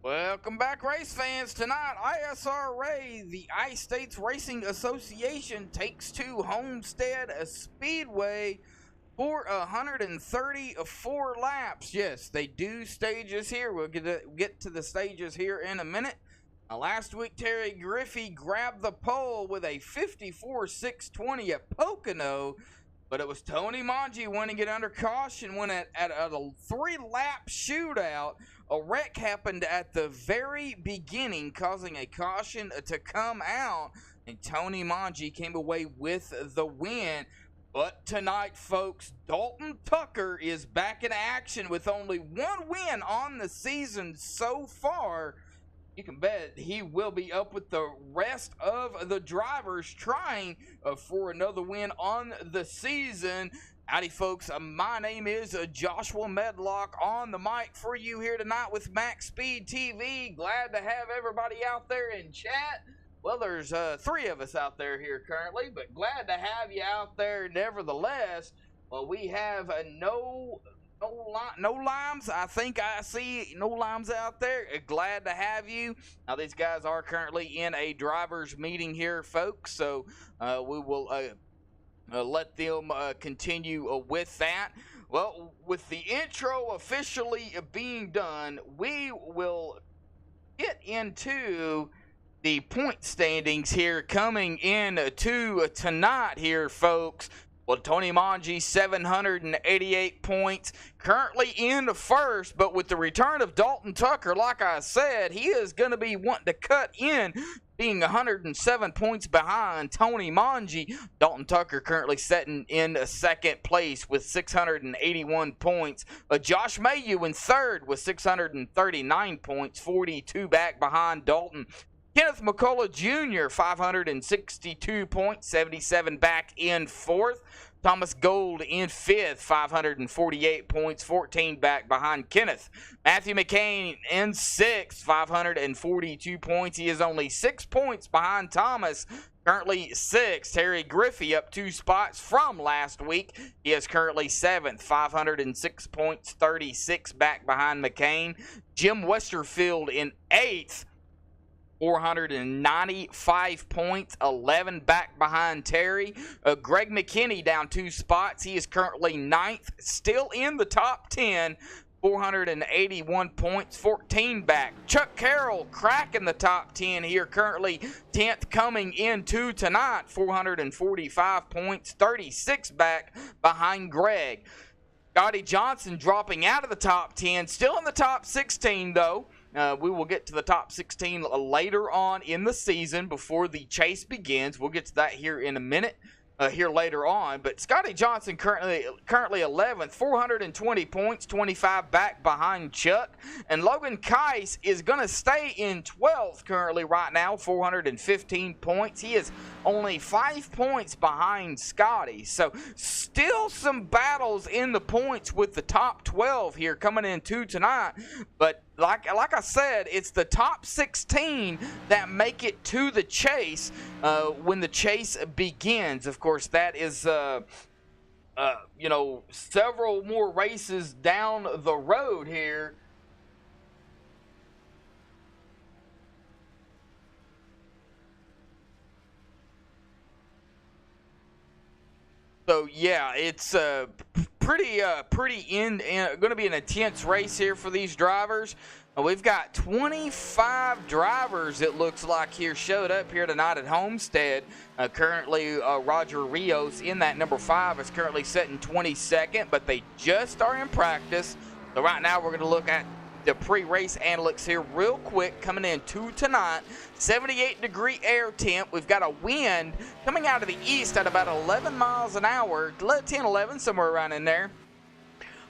Welcome back, race fans. Tonight, ISRA, the Ice States Racing Association, takes to Homestead Speedway for 134 laps. Yes, they do stages here. We'll get to the stages here in a minute. Last week, Terry Griffey grabbed the pole with a 54.620 at Pocono, but it was Tony Mangi winning it under caution when at a 3-lap shootout. A wreck happened at the very beginning, causing a caution to come out, and Tony Mangi came away with the win. But tonight, folks, Dalton Tucker is back in action with only one win on the season so far. You can bet he will be up with the rest of the drivers trying for another win on the season. Howdy, folks. My name is Joshua Medlock on the mic for you here tonight with MaxSpeedTV. Glad to have everybody out there in chat. Well, there's 3 of us out there here currently, but glad to have you out there nevertheless. Well, we have no limes. I think I see no limes out there. Glad to have you. Now, these guys are currently in a driver's meeting here, folks, so we will let them continue with that. Well, with the intro officially being done, we will get into the point standings here coming in to tonight here, folks. Well, Tony Mangi, 788 points, currently in first, but with the return of Dalton Tucker, like I said, he is going to be wanting to cut in, being 107 points behind Tony Mangi. Dalton Tucker currently sitting in second place with 681 points. Josh Mayu in third with 639 points, 42 back behind Dalton. Kenneth McCullough Jr., 562 points, 77 back in fourth. Thomas Gold in fifth, 548 points, 14 back behind Kenneth. Matthew McCain in sixth, 542 points. He is only 6 points behind Thomas, currently sixth. Terry Griffey up 2 spots from last week. He is currently 7th, 506 points, 36 back behind McCain. Jim Westerfield in 8th, 495 points, 11 back behind Terry. Greg McKinney down 2 spots. He is currently 9th, still in the top 10, 481 points, 14 back. Chuck Carroll cracking the top 10 here, currently 10th coming into tonight, 445 points, 36 back behind Greg. Scotty Johnson dropping out of the top 10, still in the top 16 though. We will get to the top 16 later on in the season before the chase begins. We'll get to that here in a minute, here later on. But Scotty Johnson currently 11th, 420 points, 25 back behind Chuck. And Logan Keiss is going to stay in 12th currently right now, 415 points. He is only 5 points behind Scotty. So still some battles in the points with the top 12 here coming into tonight. But like I said, it's the top 16 that make it to the chase when the chase begins. Of course, that is, several more races down the road here. So yeah, it's pretty going to be an intense race here for these drivers. We've got 25 drivers, it looks like, here showed up here tonight at Homestead. Currently, Roger Rios in that number 5 is currently sitting 22nd, but they just are in practice. So right now we're going to look at the pre-race analytics here real quick coming into tonight. 78-degree air temp. We've got a wind coming out of the east at about 11 miles an hour, 10, 11, somewhere around in there.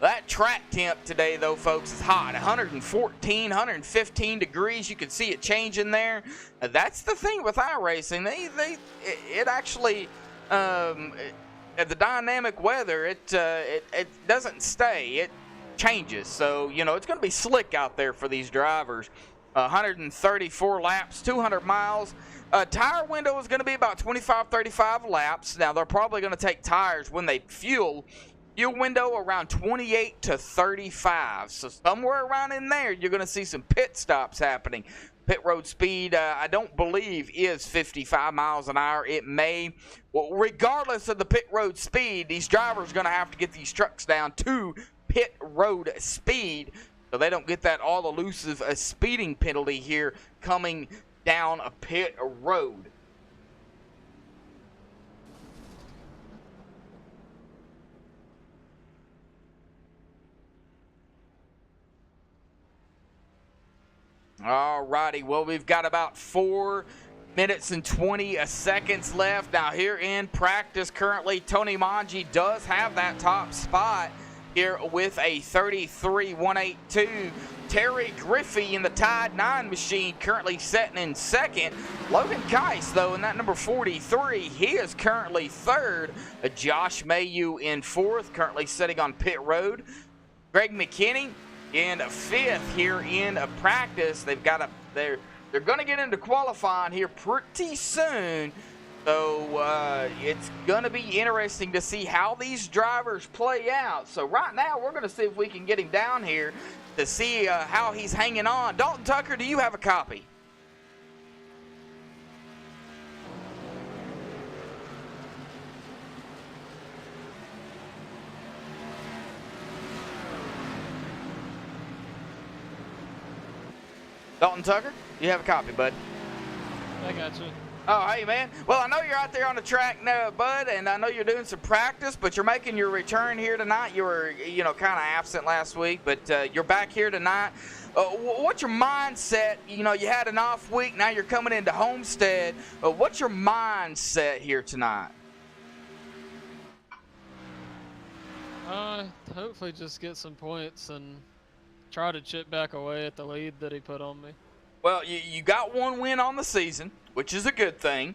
That track temp today, though, folks, is hot. 114, 115 degrees. You can see it changing there. That's the thing with iRacing. It actually, the dynamic weather, it doesn't stay. It changes. So, it's going to be slick out there for these drivers. 134 laps, 200 miles. Tire window is going to be about 25, 35 laps. Now, they're probably going to take tires when they fuel fuel window around 28 to 35. So somewhere around in there, you're going to see some pit stops happening. Pit road speed, I don't believe, is 55 miles an hour. It may. Well, regardless of the pit road speed, these drivers are going to have to get these trucks down to pit road speed so they don't get that all-elusive speeding penalty here coming down a pit road. Alrighty, well, we've got about 4 minutes and 20 seconds left. Now, here in practice currently, Tony Manji does have that top spot here with a 33.182. Terry Griffey in the Tide 9 machine currently sitting in second. Logan Keiss, though, in that number 43, he is currently third. Josh Mayu in fourth, currently sitting on pit road. Greg McKinney in fifth here in practice. They're going to get into qualifying here pretty soon. So it's going to be interesting to see how these drivers play out. So right now we're going to see if we can get him down here to see how he's hanging on. Dalton Tucker, do you have a copy? Dalton Tucker, you have a copy, bud? I got you. Oh, hey, man. Well, I know you're out there on the track now, bud, and I know you're doing some practice, but you're making your return here tonight. You were, kind of absent last week, but you're back here tonight. What's your mindset? You had an off week. Now you're coming into Homestead. What's your mindset here tonight? Hopefully just get some points and try to chip back away at the lead that he put on me. Well, you got one win on the season, which is a good thing.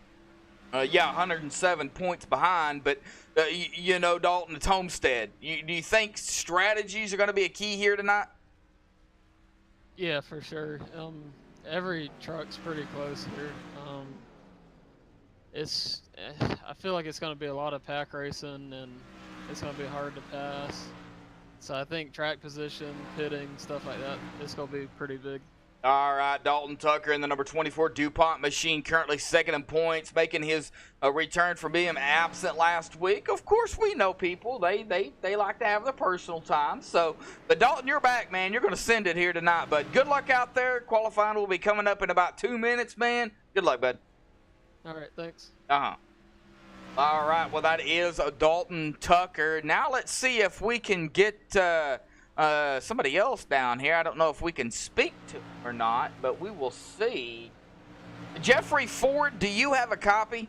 107 points behind, but, Dalton, it's Homestead. Do you think strategies are going to be a key here tonight? Yeah, for sure. Every truck's pretty close here. I feel like it's going to be a lot of pack racing, and it's going to be hard to pass. So I think track position, pitting, stuff like that, it's going to be pretty big. All right, Dalton Tucker in the number 24 DuPont machine, currently second in points, making his return from being absent last week. Of course, we know people, they like to have their personal time. So, but Dalton, you're back, man. You're going to send it here tonight, bud. Good luck out there. Qualifying will be coming up in about 2 minutes, man. Good luck, bud. All right, thanks. All right, well, that is Dalton Tucker. Now let's see if we can get somebody else down here. I don't know if we can speak to him or not, but we will see. Jeffrey Ford, do you have a copy?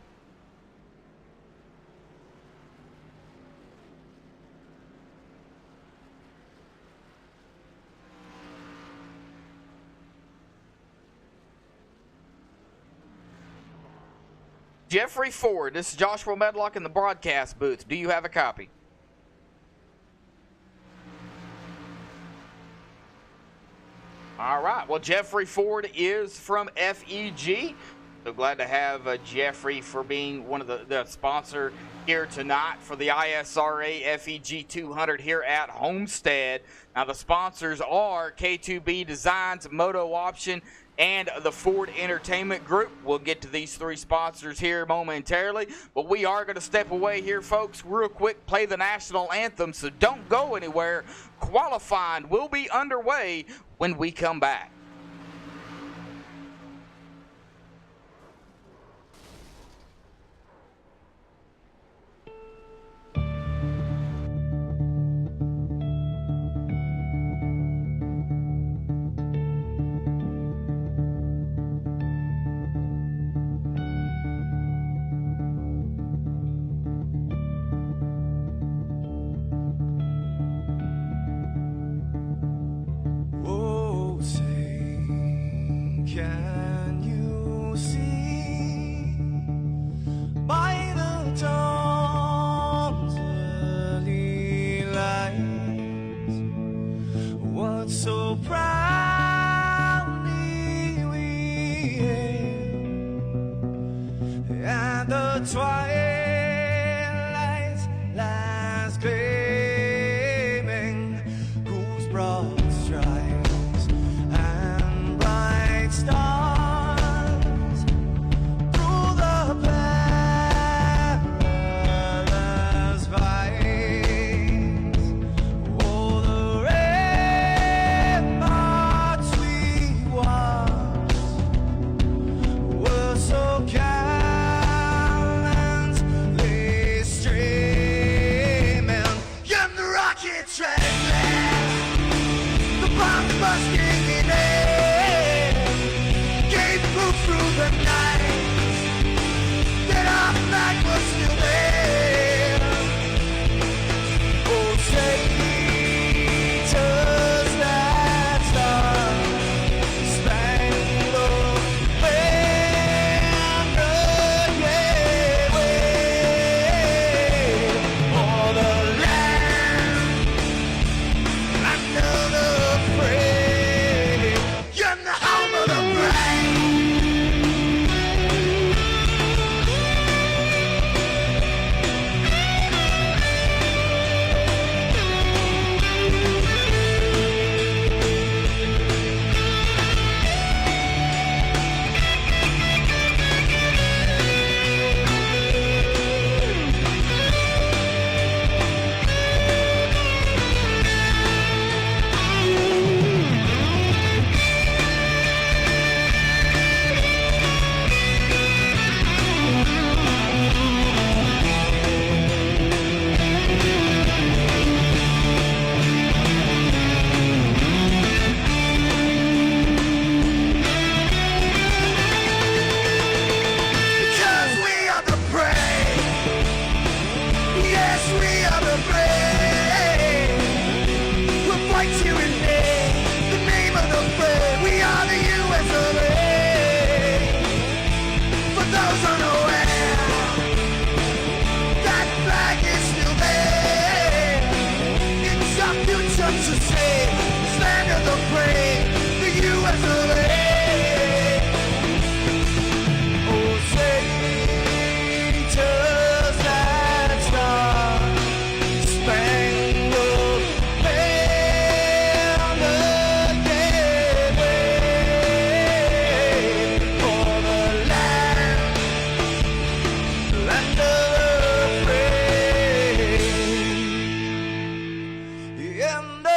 Jeffrey Ford, this is Joshua Medlock in the broadcast booth. Do you have a copy? All right. Well, Jeffrey Ford is from FEG. So glad to have Jeffrey for being one of the sponsor here tonight for the ISRA FEG 200 here at Homestead. Now, the sponsors are K2B Designs, Moto Option, and the Ford Entertainment Group. We'll get to these three sponsors here momentarily, but we are going to step away here, folks, real quick, play the national anthem, so don't go anywhere. Qualifying will be underway when we come back. Oh, say we are the brave. We'll fight you in name, the name of the brave. We are the US of A. For those unaware, that flag is still there. It's our future to save, stand of the brave, the US of A. Oh, say, just that star, spangled banner, yeah, wave for the land of the brave. In the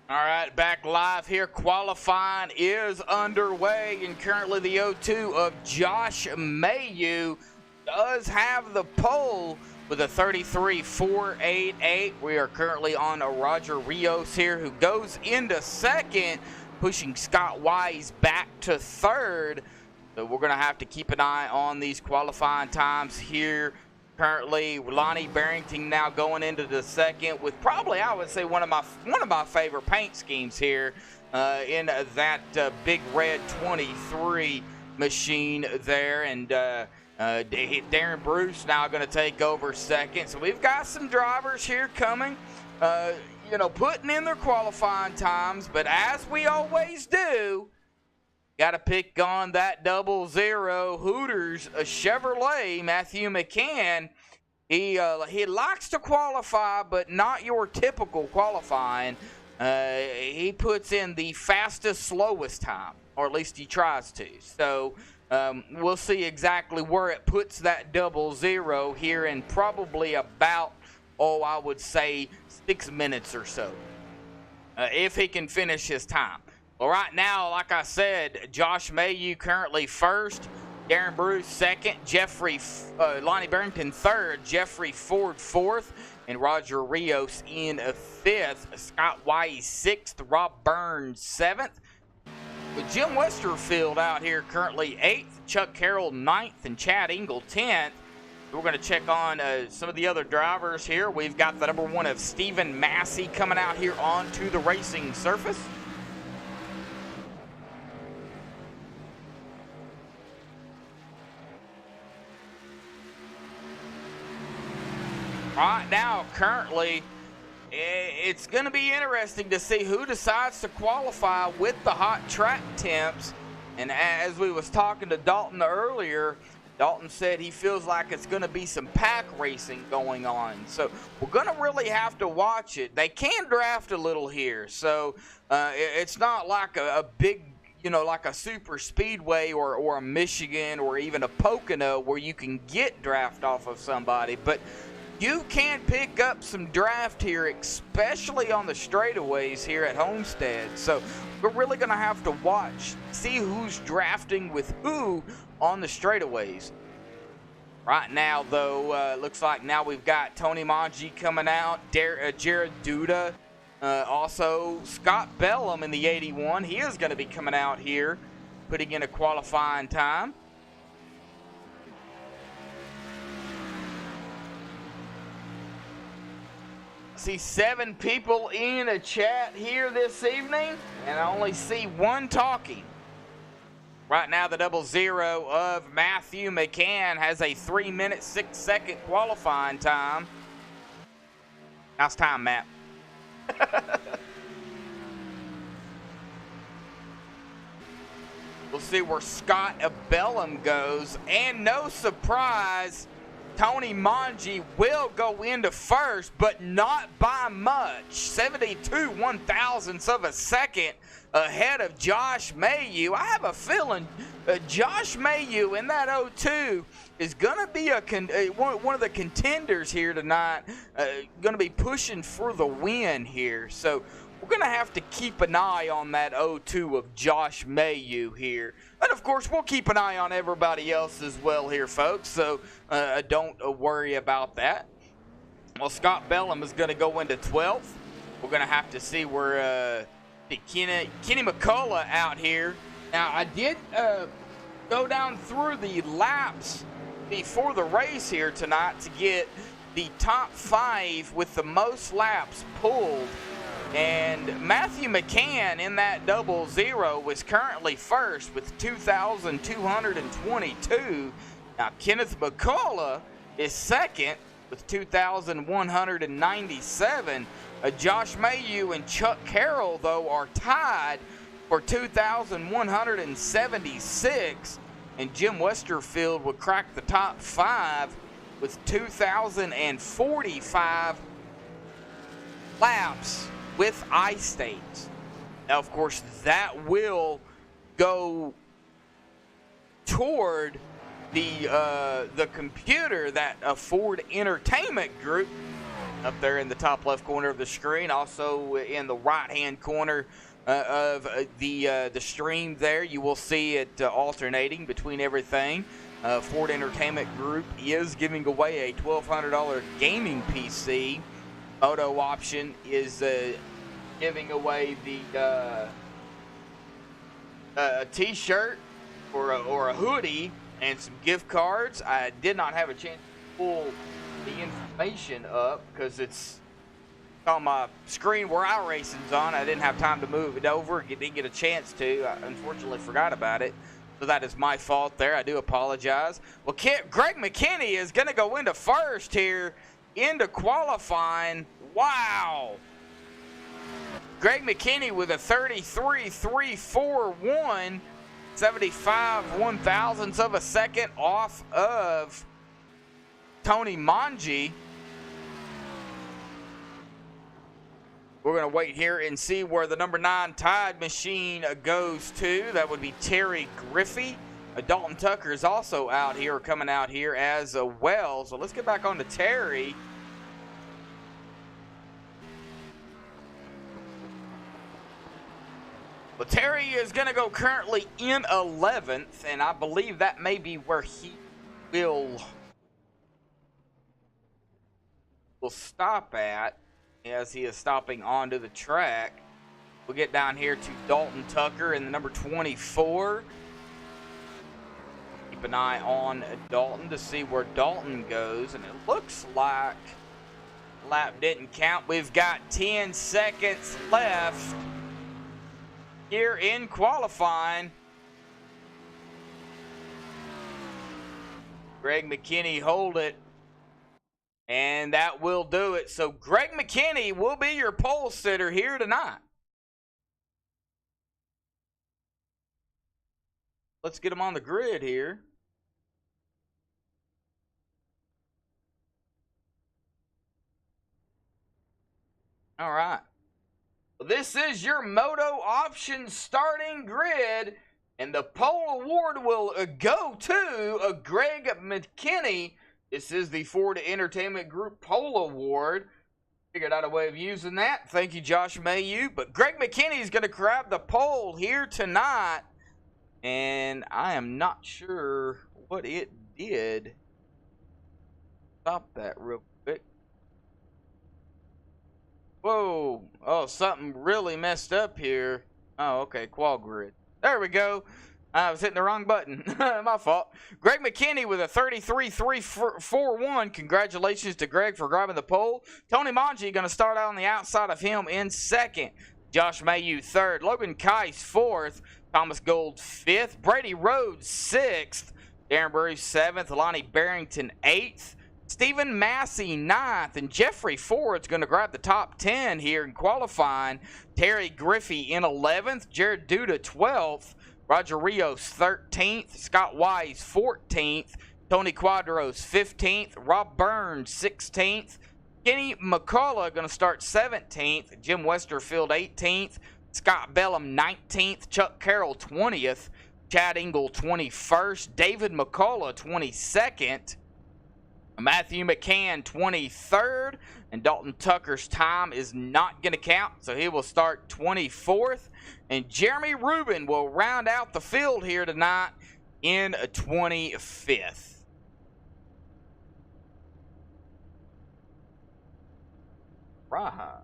All right, back live here. Qualifying is underway, and currently the 0-2 of Josh Mayu does have the pole with a 33.488. We are currently on a Roger Rios here, who goes into second, pushing Scott Wise back to third. So we're going to have to keep an eye on these qualifying times here. Currently, Lonnie Barrington now going into the second with probably, I would say, one of my favorite paint schemes here in that big red 23 machine there, and Darren Bruce now going to take over second. So we've got some drivers here coming, putting in their qualifying times, but as we always do, got to pick on that 00 Hooters, a Chevrolet, Matthew McCann. He likes to qualify, but not your typical qualifying. He puts in the fastest, slowest time, or at least he tries to. So we'll see exactly where it puts that 00 here in probably about, I would say 6 minutes or so, if he can finish his time. Well, right now, like I said, Josh Mayu currently first, Darren Bruce second, Lonnie Barrington third, Jeffrey Ford fourth, and Roger Rios in fifth, Scott Wise sixth, Rob Burns seventh. With Jim Westerfield out here currently eighth, Chuck Carroll ninth, and Chad Engel 10th. We're going to check on some of the other drivers here. We've got the number 1 of Stephen Massey coming out here onto the racing surface. Right now, currently, it's going to be interesting to see who decides to qualify with the hot track temps. And as we was talking to Dalton earlier, Dalton said he feels like it's going to be some pack racing going on. So we're going to really have to watch it. They can draft a little here. So it's not like a big, like a super speedway or a Michigan or even a Pocono where you can get draft off of somebody. But you can pick up some draft here, especially on the straightaways here at Homestead. So we're really going to have to watch, see who's drafting with who on the straightaways. Right now, though, looks like now we've got Tony Manji coming out, Jared Duda, also Scott Bellum in the 81. He is going to be coming out here, putting in a qualifying time. See 7 people in a chat here this evening, and I only see 1 talking. Right now, the 00 of Matthew McCann has a 3-minute, 6-second qualifying time. Nice time, Matt. We'll see where Scott Bellum goes, and no surprise, Tony Manji will go into first, but not by much. 72 one-thousandths of a second ahead of Josh Mayu. I have a feeling Josh Mayu in that 02 is going to be one of the contenders here tonight, going to be pushing for the win here. So we're going to have to keep an eye on that 02 of Josh Mayu here. And, of course, we'll keep an eye on everybody else as well here, folks. So don't worry about that. Well, Scott Bellum is going to go into 12th. We're going to have to see where Kenny McCullough out here. Now, I did go down through the laps before the race here tonight to get the top 5 with the most laps pulled. And Matthew McCann in that 00 was currently first with 2,222. Now, Kenneth McCullough is second with 2,197. Josh Mayu and Chuck Carroll, though, are tied for 2,176. And Jim Westerfield would crack the top 5 with 2,045 laps with I-States. Now, of course, that will go toward the computer that Ford Entertainment Group up there in the top left corner of the screen, also in the right-hand corner of the stream there. You will see it alternating between everything. Ford Entertainment Group is giving away a $1,200 gaming PC. Moto Option is giving away the a t-shirt or a hoodie and some gift cards. I did not have a chance to pull the information up because it's on my screen where iRacing's on. I didn't have time to move it over. Didn't get a chance to. I unfortunately forgot about it. So that is my fault there. I do apologize. Well, Greg McKinney is going to go into first here into qualifying. Wow. Greg McKinney with a 33.341, 75 one-thousandths of a second off of Tony Manji. We're going to wait here and see where the number 9 Tide machine goes to. That would be Terry Griffey. Dalton Tucker is also out here, coming out here as well. So let's get back on to Terry. Well, Terry is going to go currently in 11th, and I believe that may be where he will stop at, as he is stopping onto the track. We'll get down here to Dalton Tucker in the number 24. Keep an eye on Dalton to see where Dalton goes, and it looks like lap didn't count. We've got 10 seconds left here in qualifying. Greg McKinney hold it, and that will do it. So Greg McKinney will be your pole sitter here tonight. Let's get him on the grid here. All right. This is your Moto Option starting grid, and the pole award will go to Greg McKinney. This is the Ford Entertainment Group pole award. Figured out a way of using that. Thank you, Josh Mayu. But Greg McKinney is going to grab the pole here tonight, and I am not sure what it did. Stop that real quick. Whoa. Oh, something really messed up here. Oh, okay. Qual grid. There we go. I was hitting the wrong button. My fault. Greg McKinney with a 33.341. Congratulations to Greg for grabbing the pole. Tony Manji going to start out on the outside of him in second. Josh Mayu third. Logan Keiss fourth. Thomas Gold fifth. Brady Rhodes sixth. Darren Bruce seventh. Lonnie Barrington eighth. Stephen Massey 9th, and Jeffrey Ford's going to grab the top 10 here in qualifying. Terry Griffey in 11th, Jared Duda 12th, Roger Rios 13th, Scott Wise 14th, Tony Quadros 15th. Rob Burns 16th. Kenny McCullough going to start 17th. Jim Westerfield 18th. Scott Bellum 19th. Chuck Carroll 20th. Chad Engel 21st. David McCullough 22nd. Matthew McCann 23rd. And Dalton Tucker's time is not going to count, so he will start 24th. And Jeremy Rubin will round out the field here tonight in 25th. Raha.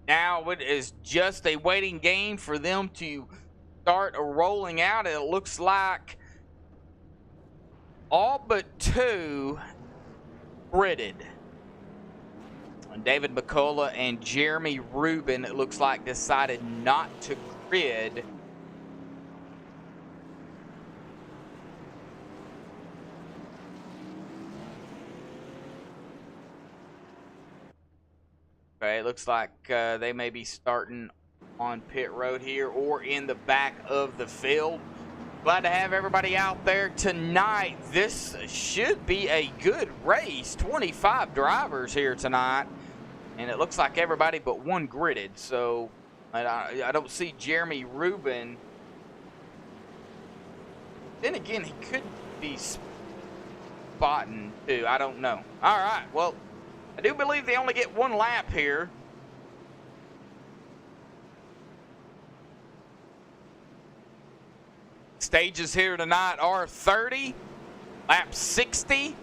Now it is just a waiting game for them to start rolling out. It looks like all but 2 gridded. And David McCullough and Jeremy Rubin, it looks like, decided not to grid. Okay, it looks like they may be starting on pit road here or in the back of the field. Glad to have everybody out there tonight. This should be a good race. 25 drivers here tonight. And it looks like everybody but 1 gridded. So I don't see Jeremy Rubin. Then again, he could be spotting too. I don't know. All right, well, I do believe they only get 1 lap here. Stages here tonight are 30, lap 60,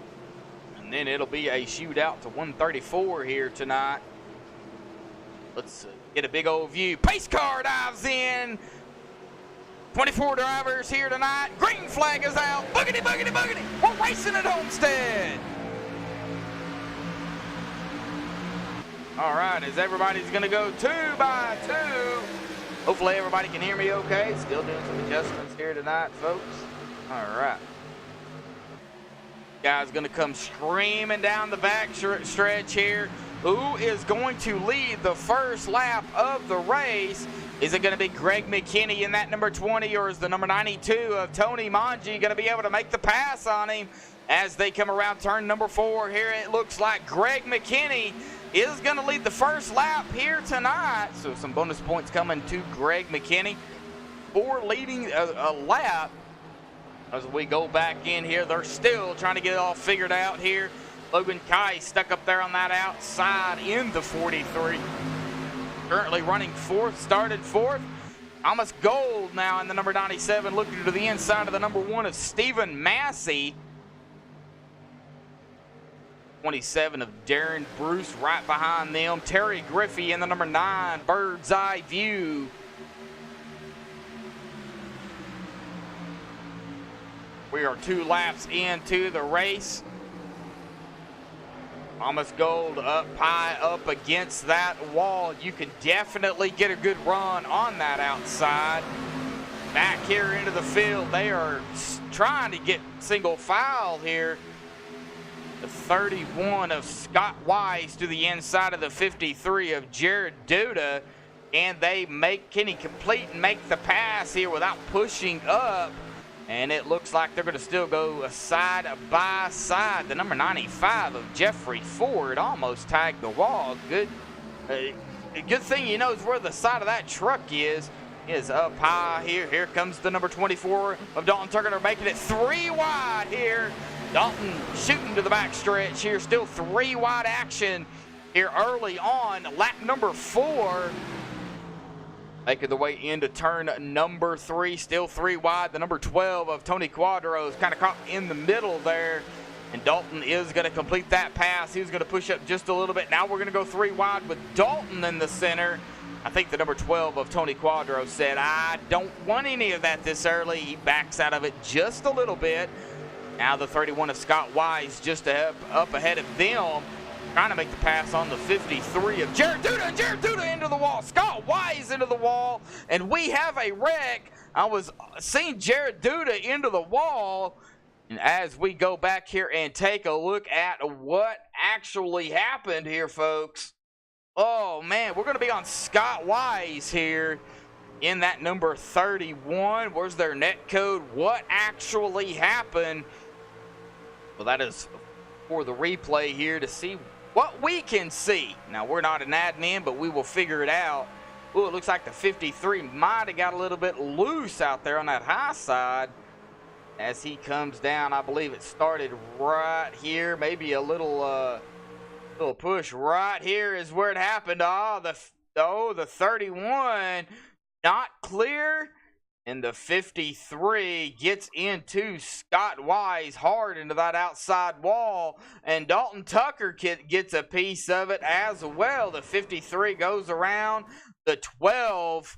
and then it'll be a shootout to 134 here tonight. Let's get a big old view. Pace car dives in. 24 drivers here tonight. Green flag is out. Boogity, boogity, boogity. We're racing at Homestead. All right, as everybody's going to go 2 by 2. Hopefully everybody can hear me okay. Still doing some adjustments here tonight, folks. All right. Guys going to come screaming down the back stretch here. Who is going to lead the first lap of the race? Is it going to be Greg McKinney in that number 20, or is the number 92 of Tony Manji going to be able to make the pass on him as they come around turn number 4? Here it looks like Greg McKinney is going to lead the first lap here tonight. So some bonus points coming to Greg McKinney for leading a lap. As we go back in here, they're still trying to get it all figured out here. Logan Kai stuck up there on that outside in the 43. Currently running 4th, started 4th. Thomas Gold now in the number 97, looking to the inside of the number 1 of Stephen Massey. 27 of Darren Bruce right behind them. Terry Griffey in the number 9, Bird's Eye View. We are 2 laps into the race. Thomas Gold up high up against that wall. You can definitely get a good run on that outside. Back here into the field, they are trying to get single file here. The 31 of Scott Wise to the inside of the 53 of Jared Duda. And can he complete and make the pass here without pushing up? And it looks like they're going to still go side by side. The number 95 of Jeffrey Ford almost tagged the wall. Good thing he knows where the side of that truck is up high here. Here comes the number 24 of Dalton Tucker. They're making it 3 wide here. Dalton shooting to the back stretch here. Still 3 wide action here early on. Lap number 4. Making the way into turn number 3, still 3 wide. The number 12 of Tony Quadros kind of caught in the middle there. And Dalton is going to complete that pass. He's going to push up just a little bit. Now we're going to go 3 wide with Dalton in the center. I think the number 12 of Tony Quadros said, I don't want any of that this early. He backs out of it just a little bit. Now the 31 of Scott Wise just up ahead of them. Trying to make the pass on the 53 of Jared Duda. Jared Duda into the wall. Scott Wise into the wall. And we have a wreck. I was seeing Jared Duda into the wall. And as we go back here and take a look at what actually happened here, folks. Oh, man, we're going to be on Scott Wise here in that number 31. Where's their net code? What actually happened? Well, that is for the replay here to see what we can see. Now, we're not an admin, but we will figure it out. Ooh, it looks like the 53 might have got a little bit loose out there on that high side as he comes down. I believe it started right here. Maybe a little push right here is where it happened. The 31 not clear. And the 53 gets into Scott Wise hard into that outside wall. And Dalton Tucker gets a piece of it as well. The 53 goes around. The 12.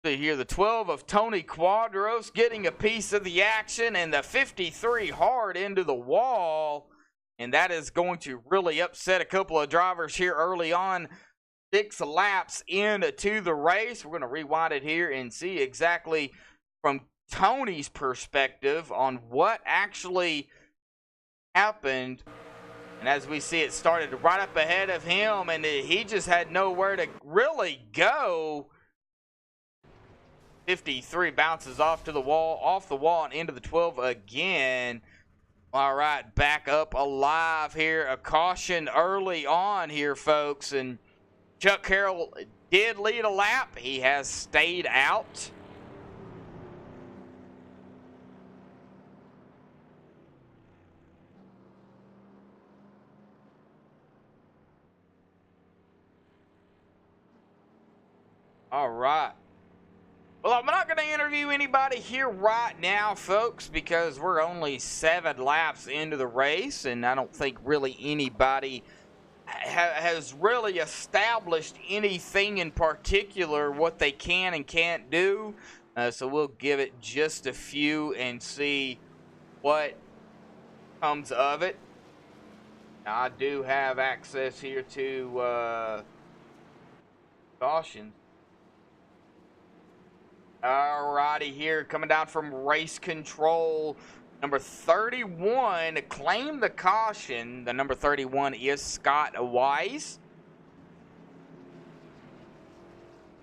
See here, the 12 of Tony Quadros getting a piece of the action. And the 53 hard into the wall. And that is going to really upset a couple of drivers here early on. 6 laps into the race. We're going to rewind it here and see exactly from Tony's perspective on what actually happened. And as we see, it started right up ahead of him, and he just had nowhere to really go. 53 bounces off the wall, and into the 12 again. All right, back up alive here. A caution early on here, folks, and Chuck Carroll did lead a lap. He has stayed out. All right. Well, I'm not going to interview anybody here right now, folks, because we're only 7 laps into the race, and I don't think really anybody has really established anything in particular what they can and can't do. So we'll give it just a few and see what comes of it. Now, I do have access here to caution. Alrighty, here coming down from race control. Number 31 claimed the caution. The number 31 is Scott Wise.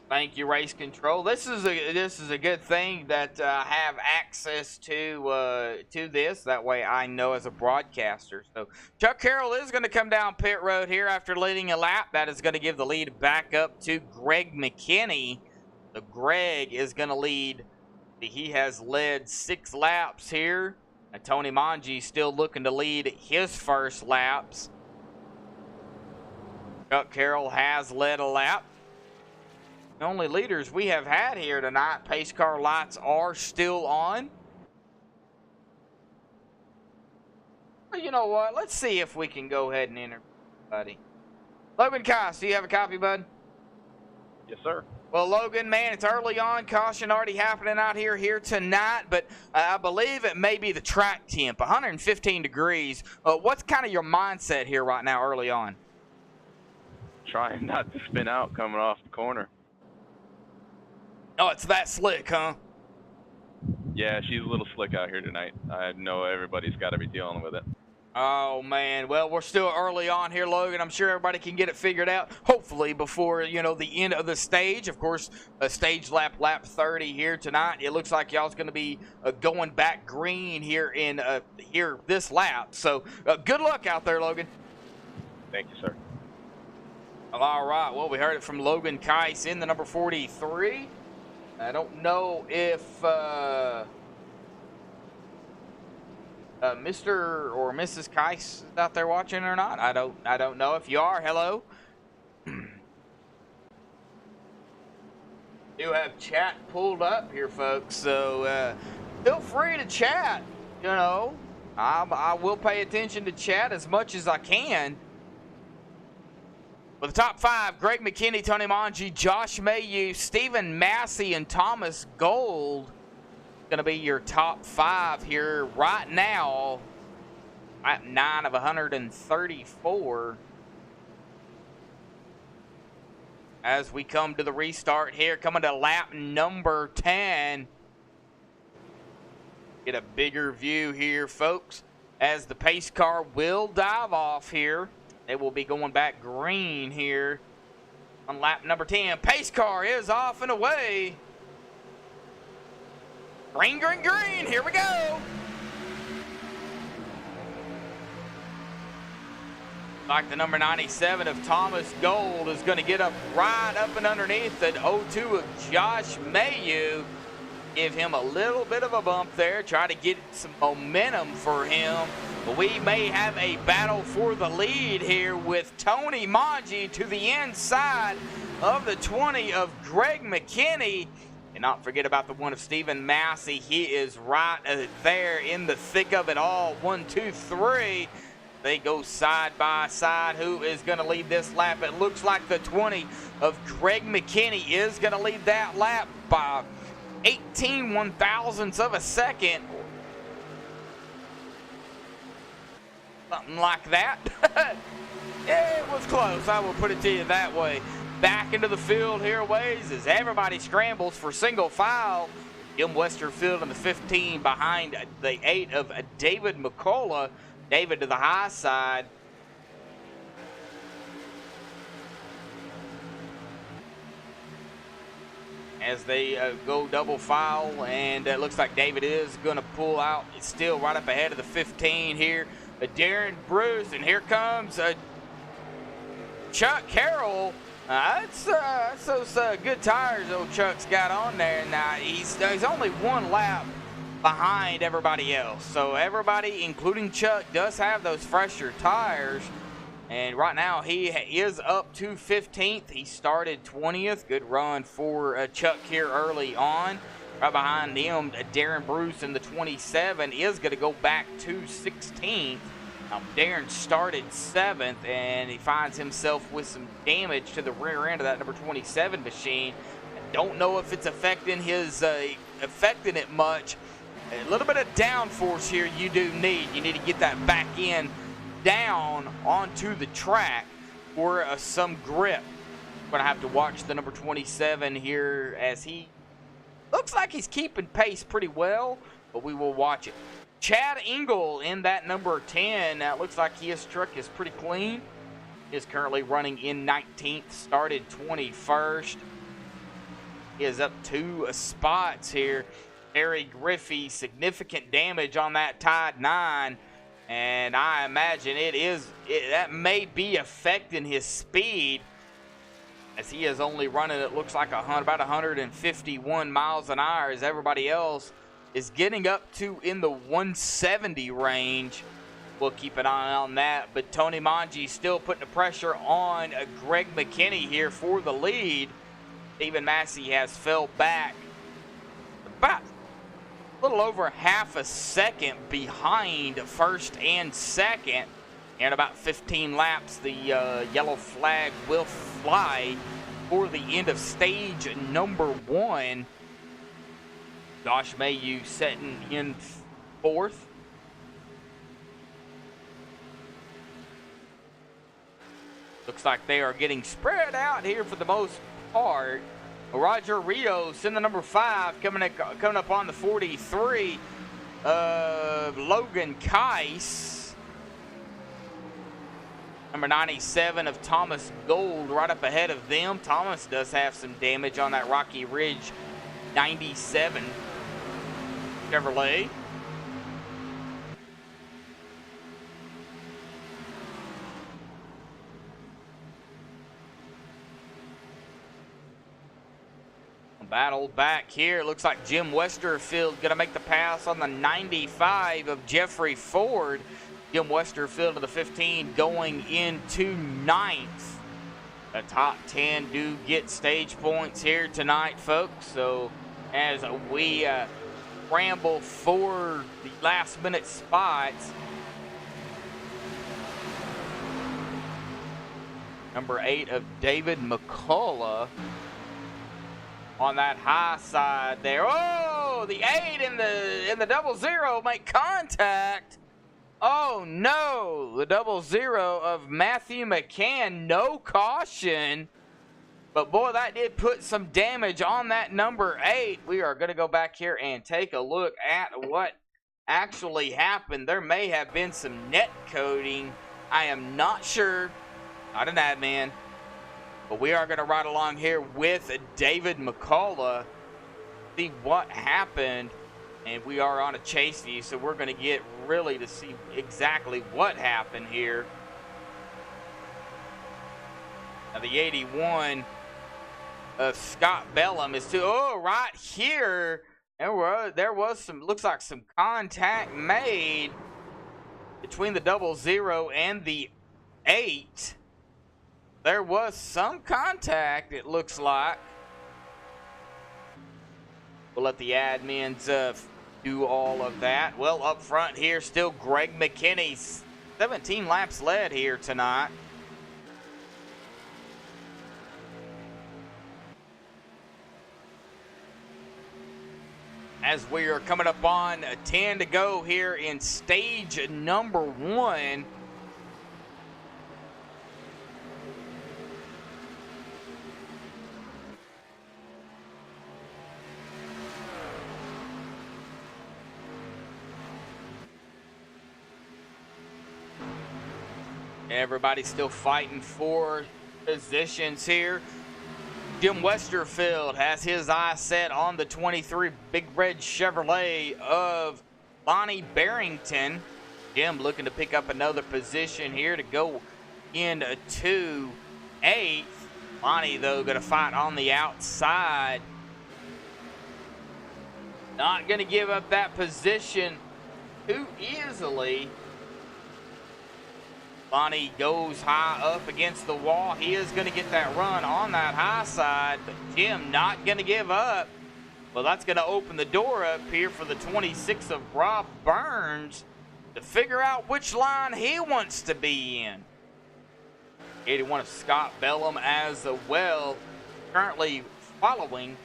Thank you, race control. This is a good thing that I have access to this. That way, I know as a broadcaster. So Chuck Carroll is going to come down pit road here after leading a lap. That is going to give the lead back up to Greg McKinney. So Greg is going to lead. He has led 6 laps here. And Tony Manji still looking to lead his first laps. Chuck Carroll has led a lap. The only leaders we have had here tonight, pace car lights are still on. Well, you know what? Let's see if we can go ahead and interview everybody. Logan Koss, do you have a copy, bud? Yes, sir. Well, Logan, man, it's early on. Caution already happening out here tonight, but I believe it may be the track temp, 115 degrees. What's kind of your mindset here right now early on? Trying not to spin out coming off the corner. Oh, it's that slick, huh? Yeah, she's a little slick out here tonight. I know everybody's got to be dealing with it. Oh, man. Well, we're still early on here, Logan. I'm sure everybody can get it figured out, hopefully, before, the end of the stage. Of course, a stage lap 30 here tonight. It looks like y'all's going to be going back green here in this lap. So, good luck out there, Logan. Thank you, sir. All right. Well, we heard it from Logan Keiss in the number 43. I don't know if Mr. or Mrs. Keiss is out there watching or not. I don't know. If you are, hello. Do have chat pulled up here, folks, so feel free to chat. I will pay attention to chat as much as I can. With the top 5, Greg McKinney, Tony Manji, Josh Mayu, Stephen Massey, and Thomas Gold. Going to be your top 5 here right now at 9 of 134. As we come to the restart here, coming to lap number 10. Get a bigger view here, folks. as the pace car will dive off here. They will be going back green here on lap number 10. Pace car is off and away. Green, green, green. Here we go. Like the number 97 of Thomas Gold is going to get up right up and underneath the 02 of Josh Mayu. Give him a little bit of a bump there. Try to get some momentum for him. But we may have a battle for the lead here with Tony Manji to the inside of the 20 of Greg McKinney. And not forget about the one of Stephen Massey. He is right there in the thick of it all. 1, 2, 3. They go side by side. Who is going to lead this lap? It looks like the 20 of Greg McKinney is going to lead that lap by 18 one-thousandths of a second. Something like that. Yeah, it was close. I will put it to you that way. Back into the field here ways as everybody scrambles for single file. Jim Westerfield in the 15 behind the 8 of David McCullough. David to the high side. As they go double file, and it looks like David is going to pull out. It's still right up ahead of the 15 here. Darren Bruce, and here comes Chuck Carroll. That's those good tires old Chuck's got on there. Now, he's only one lap behind everybody else. So everybody, including Chuck, does have those fresher tires. And right now he is up to 15th. He started 20th. Good run for Chuck here early on. Right behind him, Darren Bruce in the 27 is going to go back to 16th. Now, Darren started 7th, and he finds himself with some damage to the rear end of that number 27 machine. I don't know if it's affecting it much. A little bit of downforce here you do need. You need to get that back in down onto the track for some grip. We're going to have to watch the number 27 here as he looks like he's keeping pace pretty well, but we will watch it. Chad Engel in that number 10. Now, it looks like his truck is pretty clean. He is currently running in 19th, started 21st. He is up 2 spots here. Harry Griffey, significant damage on that tied 9. And I imagine that may be affecting his speed, as he is only running, it looks like about 151 miles an hour, as everybody else is getting up to in the 170 range. We'll keep an eye on that. But Tony Manji still putting the pressure on Greg McKinney here for the lead. Stephen Massey has fell back about a little over half a second behind first and second. And about 15 laps, the yellow flag will fly for the end of stage number 1. Josh Mayu setting in 4th. Looks like they are getting spread out here for the most part. Roger Rios in the number 5, coming up on the 43 of Logan Keiss. Number 97 of Thomas Gold right up ahead of them. Thomas does have some damage on that Rocky Ridge 97 Chevrolet. Battle back here. It looks like Jim Westerfield going to make the pass on the 95 of Jeffrey Ford. Jim Westerfield to the 15 going into 9th. The top 10 do get stage points here tonight, folks. So as we scramble for the last minute spots, number 8 of David McCullough on that high side there. Oh, the 8 in the 00 make contact. Oh no, the 00 of Matthew McCann, no caution. But boy, that did put some damage on that number 8. We are going to go back here and take a look at what actually happened. There may have been some net coding. I am not sure. Not an admin. But we are going to ride along here with David McCullough, see what happened. And we are on a chase view, so we're going to get really to see exactly what happened here. Now the 81 of Scott Bellum is right here. There was some, looks like some contact made between the 00 and the 8. There was some contact, it looks like. We'll let the admins do all of that. Well, up front here, still Greg McKinney. 17 laps led here tonight. As we are coming up on 10 to go here in stage number 1. Everybody's still fighting for positions here. Jim Westerfield has his eye set on the 23 Big Red Chevrolet of Lonnie Barrington. Jim looking to pick up another position here to go into 8th. Lonnie, though, going to fight on the outside. Not going to give up that position too easily. Lonnie goes high up against the wall. He is going to get that run on that high side, but Jim not going to give up. Well, that's going to open the door up here for the 26 of Rob Burns to figure out which line he wants to be in. 81 of Scott Bellum as well, currently following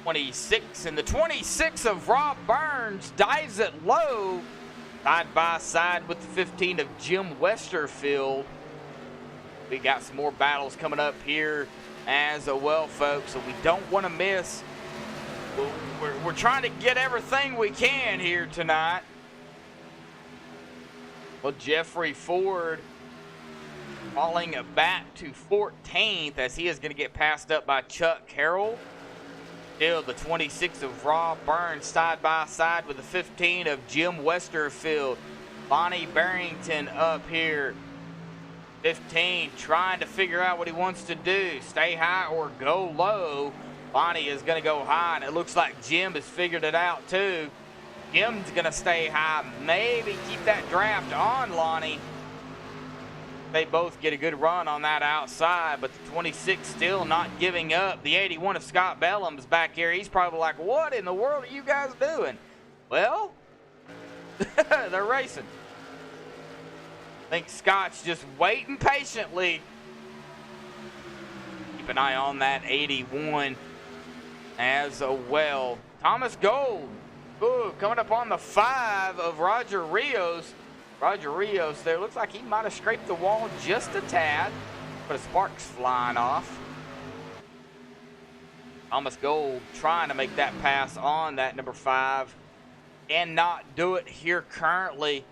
26. And the 26 of Rob Burns dives it low, side by side with the 15 of Jim Westerfield. We got some more battles coming up here as well, folks, so we don't want to miss. We're trying to get everything we can here tonight. Well, Jeffrey Ford falling back to 14th as he is going to get passed up by Chuck Carroll. Still the 26 of Rob Burns side by side with the 15 of Jim Westerfield. Lonnie Barrington up here. 15 trying to figure out what he wants to do. Stay high or go low. Lonnie is going to go high, and it looks like Jim has figured it out too. Jim's going to stay high. Maybe keep that draft on Lonnie. They both get a good run on that outside, but the 26 still not giving up. The 81 of Scott Bellum is back here. He's probably like, what in the world are you guys doing? Well, they're racing. I think Scott's just waiting patiently. Keep an eye on that 81 as well. Thomas Gold, coming up on the 5 of Roger Rios. Roger Rios there, looks like he might have scraped the wall just a tad, but a spark's flying off. Thomas Gold trying to make that pass on that number 5 and not do it here currently.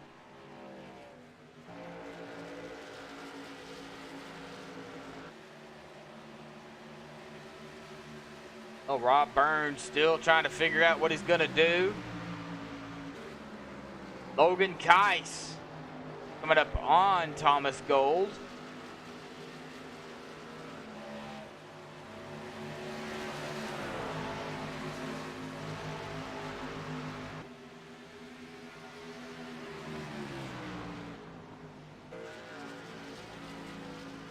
Oh, Rob Burns still trying to figure out what he's going to do. Logan Keiss coming up on Thomas Gold.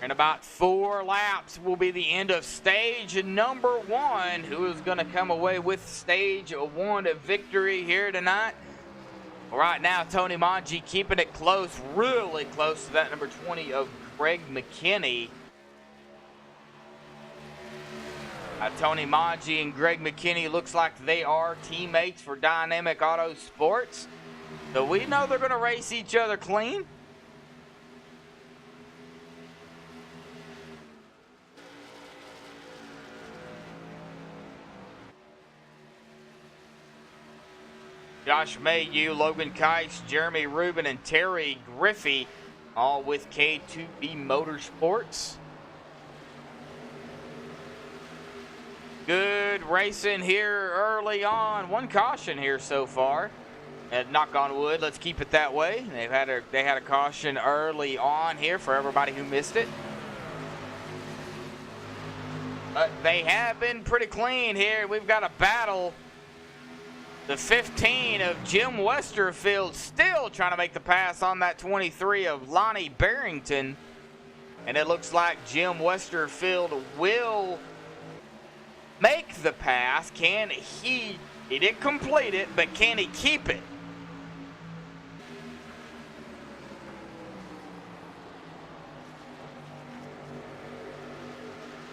In about 4 laps will be the end of stage number 1. Who is going to come away with stage 1 victory here tonight? Right now, Tony Manji keeping it close, really close to that number 20 of Greg McKinney. Tony Manji and Greg McKinney looks like they are teammates for Dynamic Auto Sports. So we know they're going to race each other clean. Josh Mayhew, Logan Kice, Jeremy Rubin, and Terry Griffey, all with K2B Motorsports. Good racing here early on. One caution here so far. And knock on wood, let's keep it that way. They had a caution early on here for everybody who missed it. But they have been pretty clean here. We've got a battle. The 15 of Jim Westerfield still trying to make the pass on that 23 of Lonnie Barrington. And it looks like Jim Westerfield will make the pass. He didn't complete it, but can he keep it?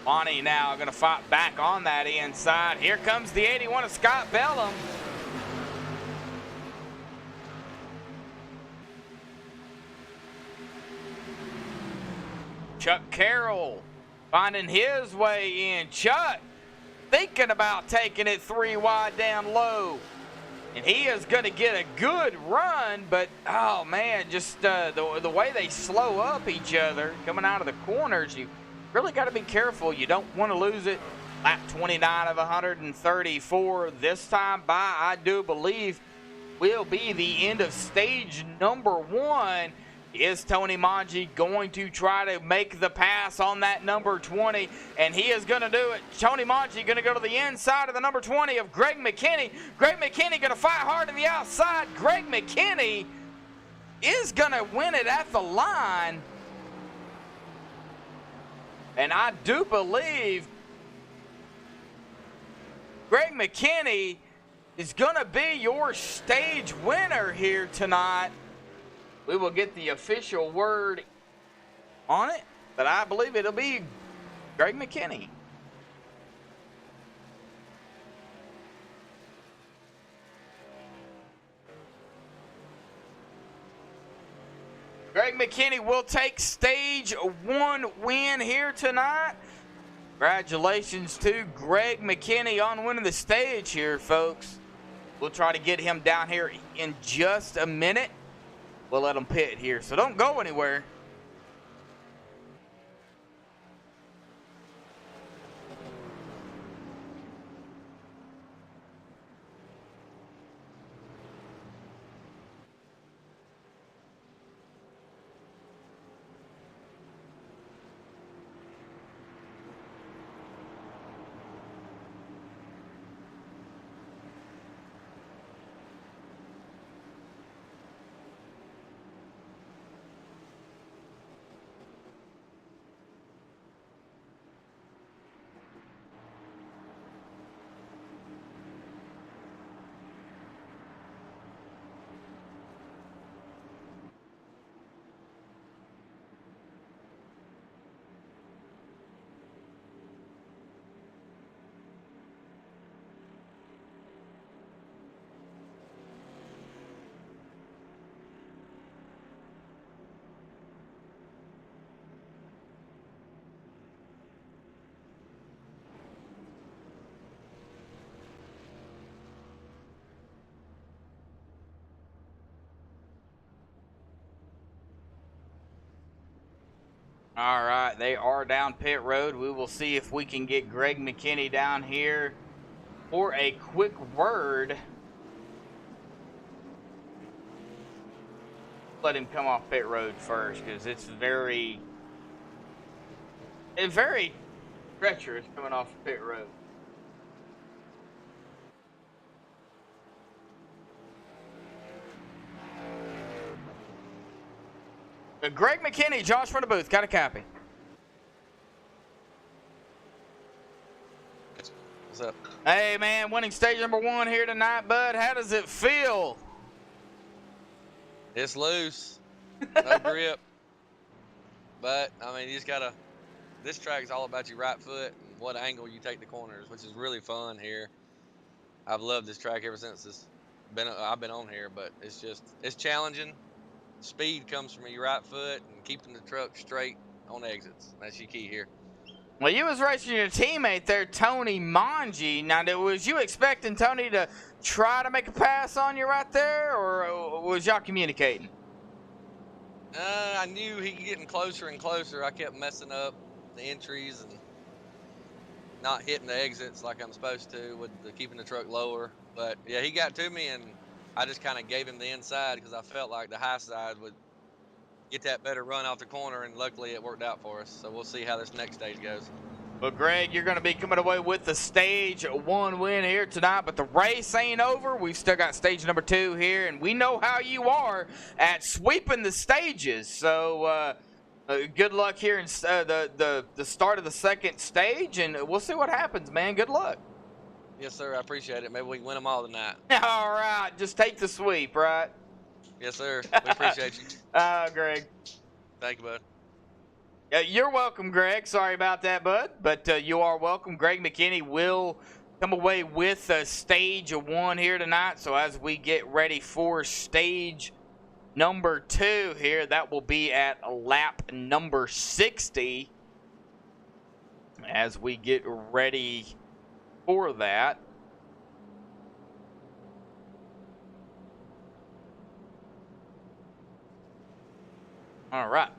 Lonnie now going to fight back on that inside. Here comes the 81 of Scott Bellum. Chuck Carroll finding his way in. Chuck thinking about taking it 3 wide down low. And he is going to get a good run, but, oh, man, just the way they slow up each other coming out of the corners, you really got to be careful. You don't want to lose it. Lap 29 of 134 this time by, I do believe, will be the end of stage number 1. Is Tony Manji going to try to make the pass on that number 20? And he is going to do it. Tony Manji going to go to the inside of the number 20 of Greg McKinney. Greg McKinney going to fight hard to the outside. Greg McKinney is going to win it at the line. And I do believe Greg McKinney is going to be your stage winner here tonight. We will get the official word on it, but I believe it'll be Greg McKinney. Greg McKinney will take stage 1 win here tonight. Congratulations to Greg McKinney on winning the stage here, folks. We'll try to get him down here in just a minute. We'll let him pit here, so don't go anywhere. All right, they are down pit road. We will see if we can get Greg McKinney down here for a quick word. Let him come off pit road first, because it's very treacherous coming off pit road. Greg McKinney, Josh from the booth, got a copy. What's up? Hey, man, winning stage number 1 here tonight, bud. How does it feel? It's loose. No grip. But, I mean, you just got to, this track is all about your right foot and what angle you take the corners, which is really fun here. I've loved this track ever since I've been on here, but it's challenging. Speed comes from your right foot and keeping the truck straight on exits. That's your key here. Well, you was racing your teammate there, Tony Manji. Now, was you expecting Tony to try to make a pass on you right there, or was y'all communicating? I knew he was getting closer and closer. I kept messing up the entries and not hitting the exits like I'm supposed to with keeping the truck lower. But yeah, he got to me, and I just kind of gave him the inside because I felt like the high side would get that better run off the corner, and luckily it worked out for us. So we'll see how this next stage goes. Well, Greg, you're going to be coming away with the stage 1 win here tonight, but the race ain't over. We've still got stage number 2 here, and we know how you are at sweeping the stages. So good luck here in the start of the second stage, and we'll see what happens, man. Good luck. Yes, sir. I appreciate it. Maybe we can win them all tonight. All right. Just take the sweep, right? Yes, sir. We appreciate you. Greg. Thank you, bud. You're welcome, Greg. Sorry about that, bud. But you are welcome. Greg McKinney will come away with stage 1 here tonight. So as we get ready for stage number 2 here, that will be at lap number 60. As we get ready for that. All right.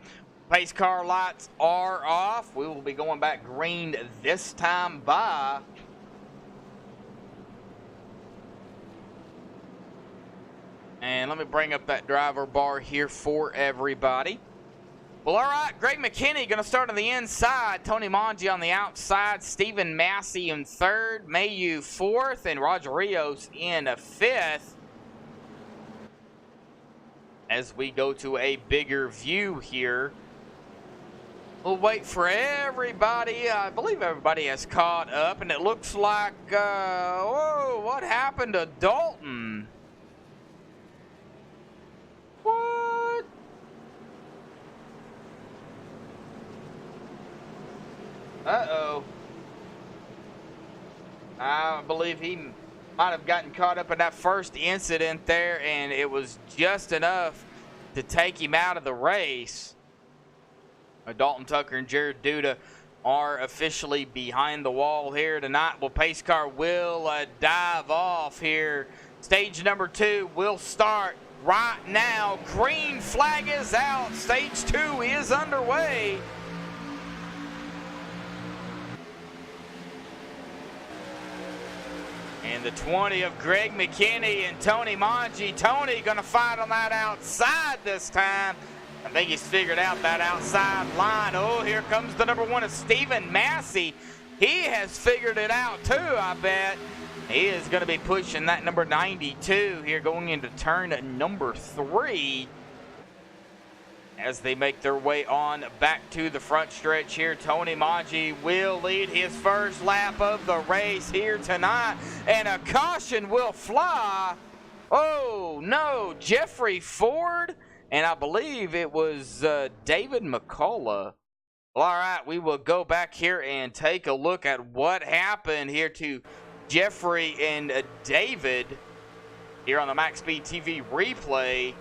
Pace car lights are off. We will be going back green this time by and let me bring up that driver bar here for everybody. Well, all right, Greg McKinney going to start on the inside. Tony Manji on the outside. Stephen Massey in 3rd. Mayu 4th. And Roger Rios in 5th. As we go to a bigger view here. We'll wait for everybody. I believe everybody has caught up. And it looks like, whoa, what happened to Dalton? What? Uh-oh. I believe he might have gotten caught up in that first incident there, and it was just enough to take him out of the race. Dalton Tucker and Jared Duda are officially behind the wall here tonight. Well, pace car will dive off here. Stage number 2 will start right now. Green flag is out. Stage 2 is underway. And the 20 of Greg McKinney and Tony Manji. Tony going to fight on that outside this time. I think he's figured out that outside line. Oh, here comes the number 1 of Stephen Massey. He has figured it out too, I bet. He is going to be pushing that number 92 here going into turn number 3. As they make their way on back to the front stretch here, Tony Manji will lead his first lap of the race here tonight. And a caution will fly. Oh, no. Jeffrey Ford. And I believe it was David McCullough. Well, all right, we will go back here and take a look at what happened here to Jeffrey and David here on the MaxSpeedTV replay.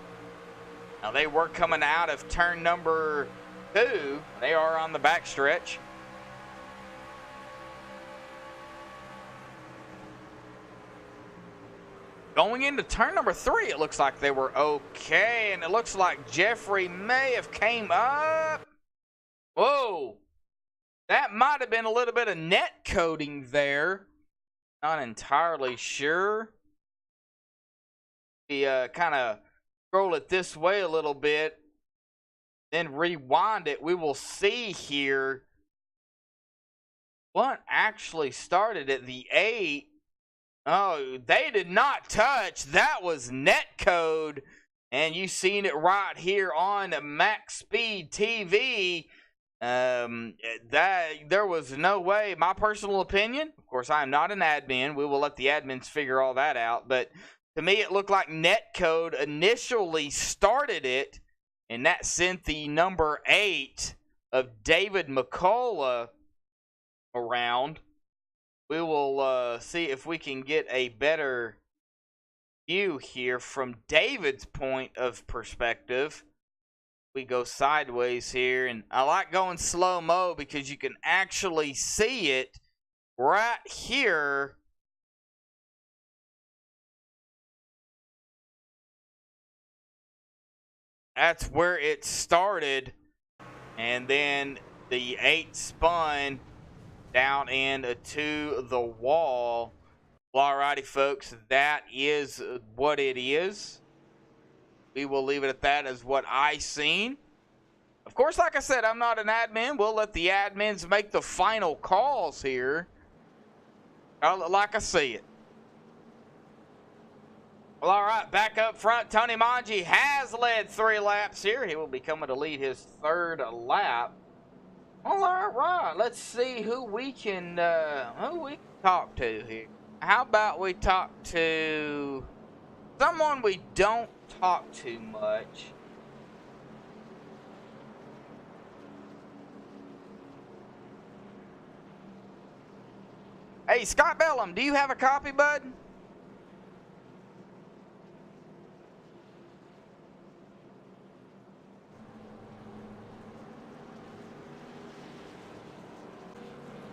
Now, they were coming out of turn number 2. They are on the back stretch. Going into turn number 3, it looks like they were okay. And it looks like Jeffrey may have came up. Whoa. That might have been a little bit of net coding there. Not entirely sure. We kind of scroll it this way a little bit. Then rewind it. We will see here what actually started at the 8. Oh, they did not touch. That was netcode. And you seen it right here on MaxSpeedTV. That there was no way. My personal opinion, of course, I am not an admin. We will let the admins figure all that out. But to me, it looked like netcode initially started it. And that sent the number 8 of David McCullough around. We will see if we can get a better view here from David's point of perspective. We go sideways here, and I like going slow-mo because you can actually see it right here. That's where it started, and then the 8 spun down into the wall. Well, alrighty, folks, that is what it is. We will leave it at that as what I seen. Of course, like I said, I'm not an admin. We'll let the admins make the final calls here, like I see it. Well, all right, back up front, Tony Manji has led 3 laps here. He will be coming to lead his 3rd lap. Well, all right, let's see who we can talk to here. How about we talk to someone we don't talk too much? Hey, Scott Bellum, do you have a copy, bud?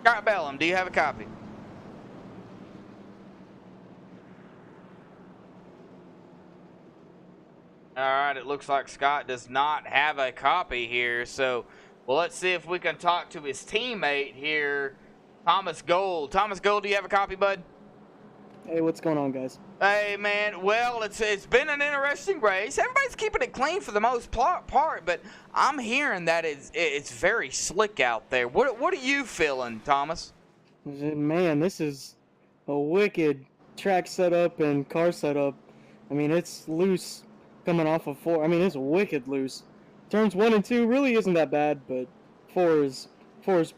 Scott Bellum, do you have a copy? All right, it looks like Scott does not have a copy here. So, well, let's see if we can talk to his teammate here, Thomas Gold. Thomas Gold, do you have a copy, bud? Hey, what's going on, guys? Hey, man. Well, it's been an interesting race. Everybody's keeping it clean for the most part, but I'm hearing that it's very slick out there. What are you feeling, Thomas? Man, this is a wicked track setup and car setup. I mean, it's loose coming off of 4. I mean, it's wicked loose. Turns 1 and 2 really isn't that bad, but 4 is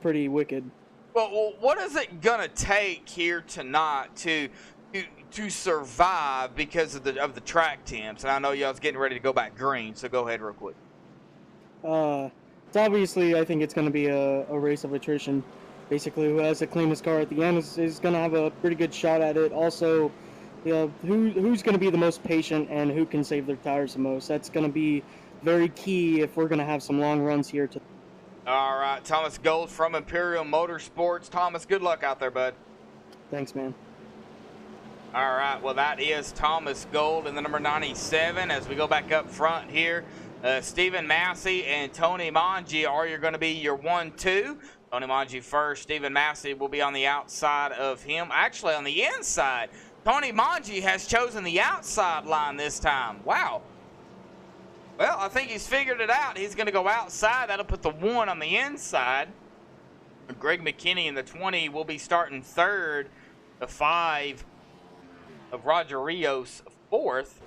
pretty wicked. Well, what is it gonna take here tonight to survive because of the track temps? And I know y'all's getting ready to go back green, so go ahead real quick. It's obviously, I think it's going to be a race of attrition. Basically, who has the cleanest car at the end is going to have a pretty good shot at it. Also, you know, who's going to be the most patient and who can save their tires the most. That's going to be very key if we're going to have some long runs here. All right, Thomas Gold from Imperial Motorsports. Thomas, good luck out there, bud. Thanks, man. All right, well, that is Thomas Gold in the number 97. As we go back up front here, Stephen Massey and Tony Manji are going to be your 1-2. Tony Manji first. Stephen Massey will be on the outside of him. Actually, on the inside. Tony Manji has chosen the outside line this time. Wow. Well, I think he's figured it out. He's going to go outside. That'll put the 1 on the inside. Greg McKinney in the 20 will be starting 3rd. The 5 of Roger Rios 4th.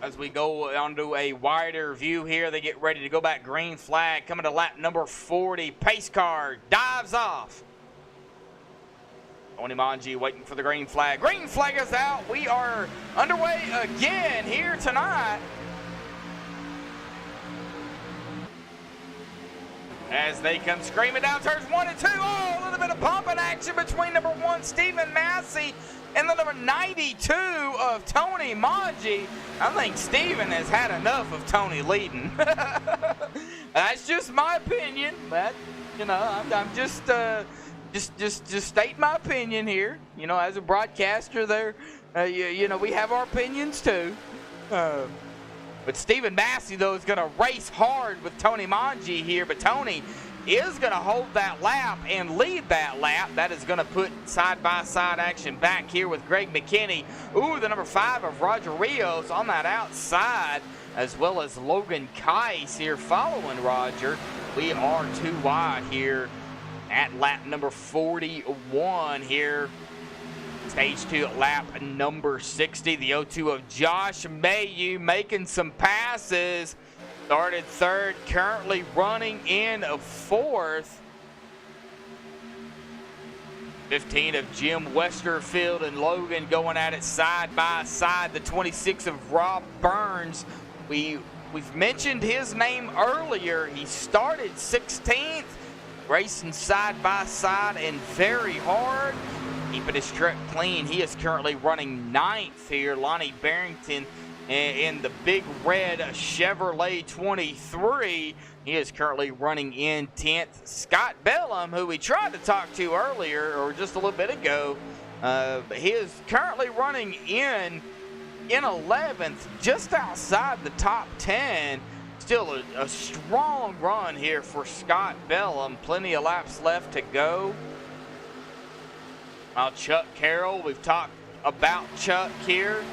As we go onto a wider view here, they get ready to go back green flag. Coming to lap number 40. Pace car dives off. Tony Manji waiting for the green flag. Green flag is out. We are underway again here tonight. As they come screaming down turns 1 and 2. Oh, a little bit of bumping action between number 1, Stephen Massey, and the number 92 of Tony Manji. I think Stephen has had enough of Tony leading. That's just my opinion. But, you know, I'm just state my opinion here. You know, as a broadcaster there, you know, we have our opinions too. But Stephen Massey, though, is going to race hard with Tony Manji here. But Tony is going to hold that lap and lead that lap. That is going to put side-by-side action back here with Greg McKinney. Ooh, the number 5 of Roger Rios on that outside, as well as Logan Kais here following Roger. We are 2 wide here at lap number 41 here. Stage 2 at lap number 60. The 0-2 of Josh Mayu making some passes. Started 3rd, currently running in 4th. 15 of Jim Westerfield and Logan going at it side by side. The 26 of Rob Burns. We've mentioned his name earlier. He started 16th, racing side by side and very hard. Keeping his truck clean. He is currently running 9th here. Lonnie Barrington in the big red Chevrolet 23. He is currently running in 10th. Scott Bellum, who we tried to talk to earlier or just a little bit ago, he is currently running in 11th, just outside the top 10. Still a strong run here for Scott Bellum. Plenty of laps left to go. Now Chuck Carroll, we've talked about Chuck here.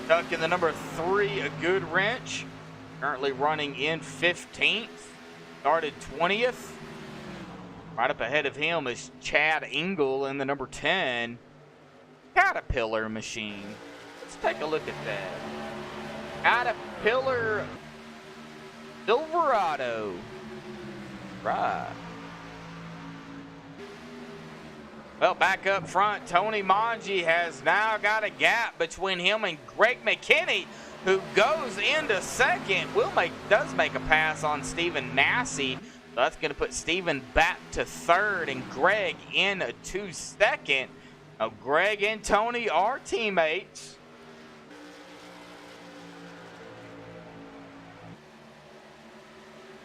Chuck in the number 3, a good wrench. Currently running in 15th. Started 20th. Right up ahead of him is Chad Engel in the number 10. Caterpillar machine. Let's take a look at that. Caterpillar Silverado. Right. Well, back up front, Tony Manji has now got a gap between him and Greg McKinney, who goes into second. Does make a pass on Stephen Massey. So that's going to put Stephen back to third and Greg in to second. Now, Greg and Tony are teammates.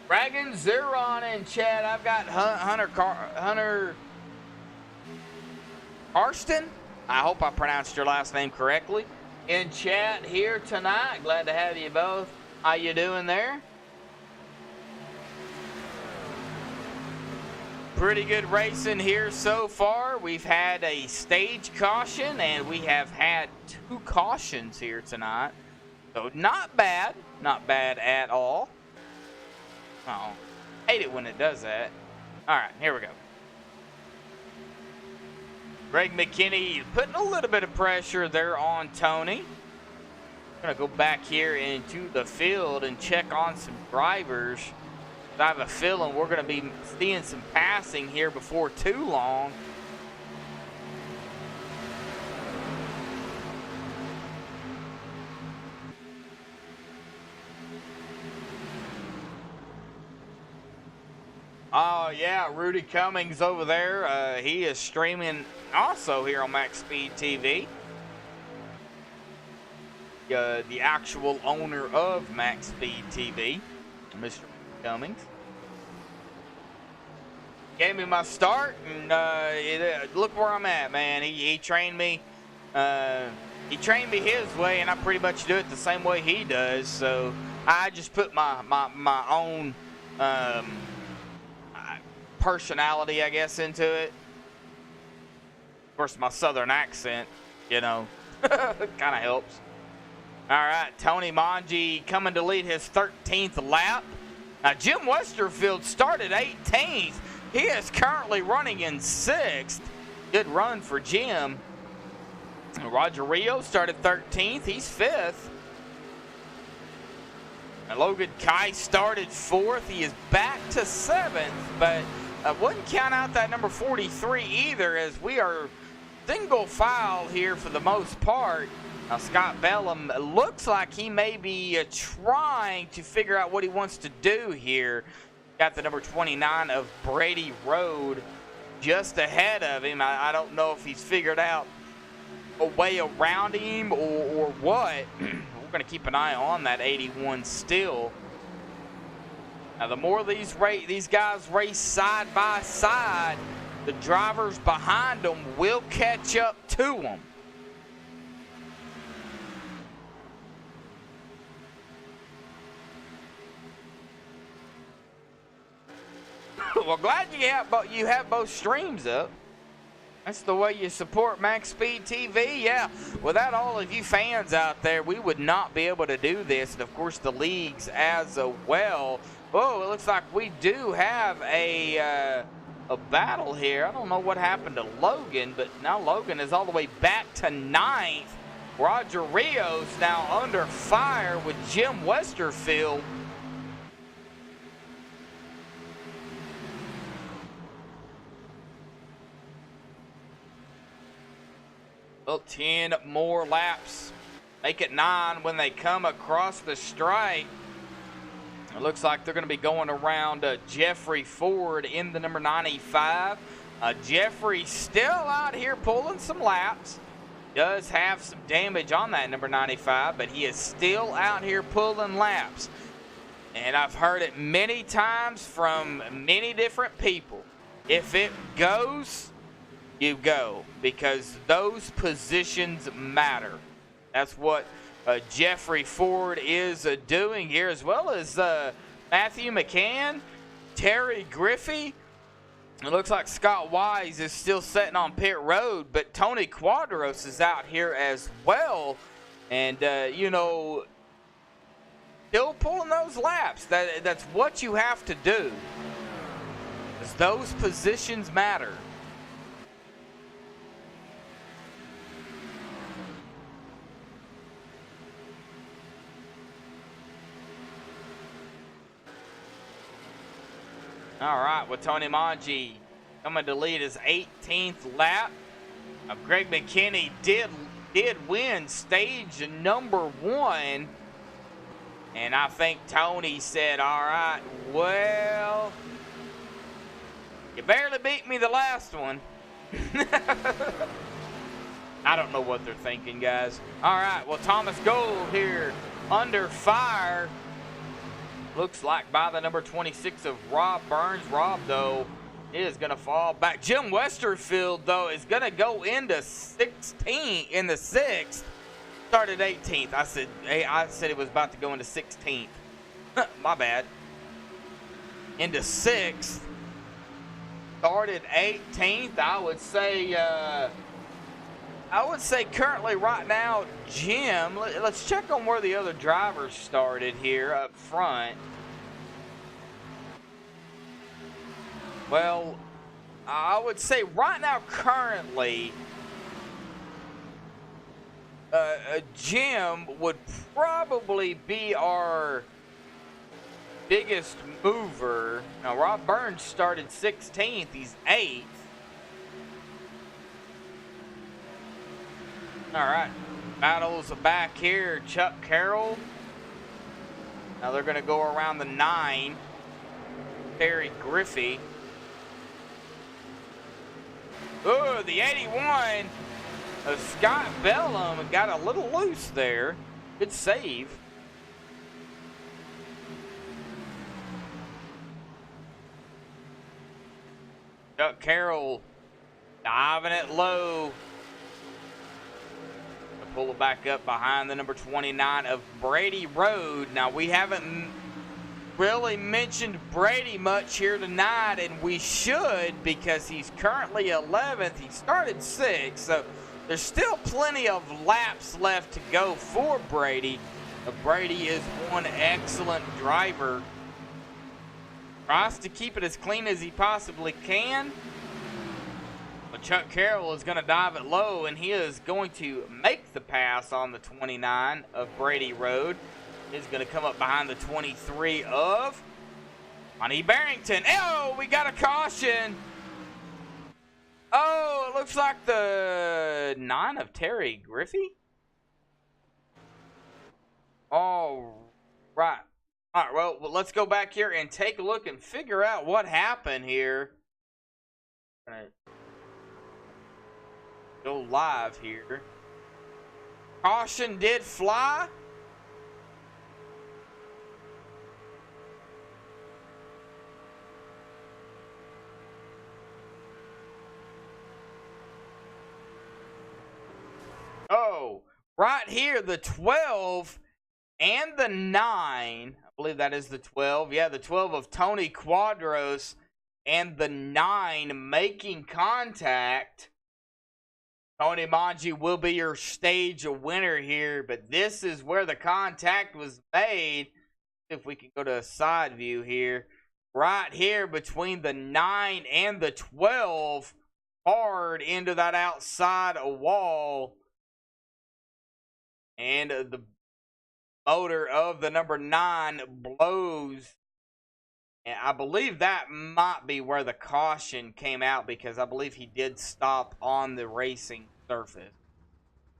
Dragon, Zeron, and Chad. I've got Hunter Karsten. I hope I pronounced your last name correctly. In chat here tonight. Glad to have you both. How you doing there? Pretty good racing here so far. We've had a stage caution and we have had 2 cautions here tonight. So not bad. Not bad at all. Oh, hate it when it does that. All right, here we go. Greg McKinney putting a little bit of pressure there on Tony. Gonna go back here into the field and check on some drivers. I have a feeling we're gonna be seeing some passing here before too long. Oh, yeah, Rudy Cummings over there. He is streaming also here on MaxSpeedTV. The actual owner of MaxSpeedTV, Mr. Cummings. Gave me my start, and look where I'm at, man. He trained me. He trained me his way, and I pretty much do it the same way he does. So I just put my own personality, I guess, into it. Of course, my southern accent, you know, kind of helps. All right, Tony Manji coming to lead his 13th lap. Now, Jim Westerfield started 18th. He is currently running in 6th. Good run for Jim. Roger Rios started 13th. He's 5th. And Logan Kai started 4th. He is back to 7th, but I wouldn't count out that number 43 either, as we are single file here for the most part. Now, Scott Bellum looks like he may be trying to figure out what he wants to do here. Got the number 29 of Brady Road just ahead of him. I don't know if he's figured out a way around him or what. We're going to keep an eye on that 81 still. Now, the more these guys race side by side, the drivers behind them will catch up to them. Well, glad you have both streams up. That's the way you support MaxSpeedTV. Yeah, without all of you fans out there, we would not be able to do this. And, of course, the leagues as well. Oh, it looks like we do have a battle here. I don't know what happened to Logan, but now Logan is all the way back to 9th. Roger Rios now under fire with Jim Westerfield. Well, 10 more laps. Make it 9 when they come across the strike. It looks like they're going to be going around Jeffrey Ford in the number 95. Jeffrey still out here pulling some laps. does have some damage on that number 95, but he is still out here pulling laps. And I've heard it many times from many different people. If it goes, you go, because those positions matter. That's what Jeffrey Ford is doing here, as well as Matthew McCann, Terry Griffey. It looks like Scott Wise is still sitting on pit road, but Tony Quadros is out here as well. And, you know, still pulling those laps. That's what you have to do, because those positions matter. All right, with Tony Manji coming to lead his 18th lap. Greg McKinney did win stage number 1. And I think Tony said, all right, well, you barely beat me the last one. I don't know what they're thinking, guys. All right, well, Thomas Gold here under fire. Looks like by the number 26 of Rob Burns. Rob, though, is going to fall back. Jim Westerfield, though, is going to go into 16 in the 6th. Started 18th. I said he was about to go into 16th. My bad. Into 6th. Started 18th. I would say currently right now, Jim, let's check on where the other drivers started here up front. Well, I would say right now currently, Jim would probably be our biggest mover. Now, Rob Burns started 16th. He's 8th. All right, battles back here. Chuck Carroll. Now they're going to go around the 9. Terry Griffey. Oh, the 81 of Scott Bellum got a little loose there. Good save. Chuck Carroll diving it low. Pull it back up behind the number 29 of Brady Road. Now, we haven't really mentioned Brady much here tonight, and we should, because he's currently 11th. He started 6th, so there's still plenty of laps left to go for Brady. But Brady is one excellent driver. Tries to keep it as clean as he possibly can. But Chuck Carroll is going to dive it low, and he is going to make the pass on the 29 of Brady Road. He's going to come up behind the 23 of Monty Barrington. Oh, we got a caution. Oh, it looks like the 9 of Terry Griffey. All right. All right, well, let's go back here and take a look and figure out what happened here. All right. Go live here. Caution did fly. Oh, right here, the 12 and the 9. I believe that is the 12. Yeah, the 12 of Tony Quadros and the 9 making contact. Tony Manji will be your stage winner here, but this is where the contact was made. If we can go to a side view here. Right here between the 9 and the 12. Hard into that outside wall. And the motor of the number 9 blows. And I believe that might be where the caution came out, because I believe he did stop on the racing surface.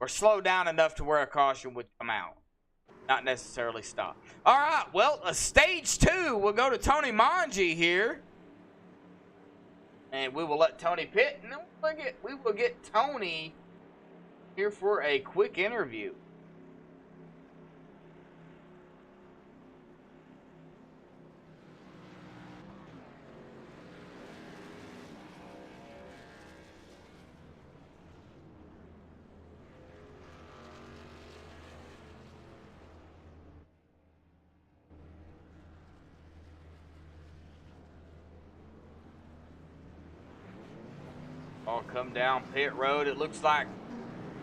Or slow down enough to where a caution would come out. Not necessarily stop. All right, well, stage 2 will go to Tony Manji here. And we will let Tony pit. And then we will get Tony here for a quick interview. All come down pit road. It looks like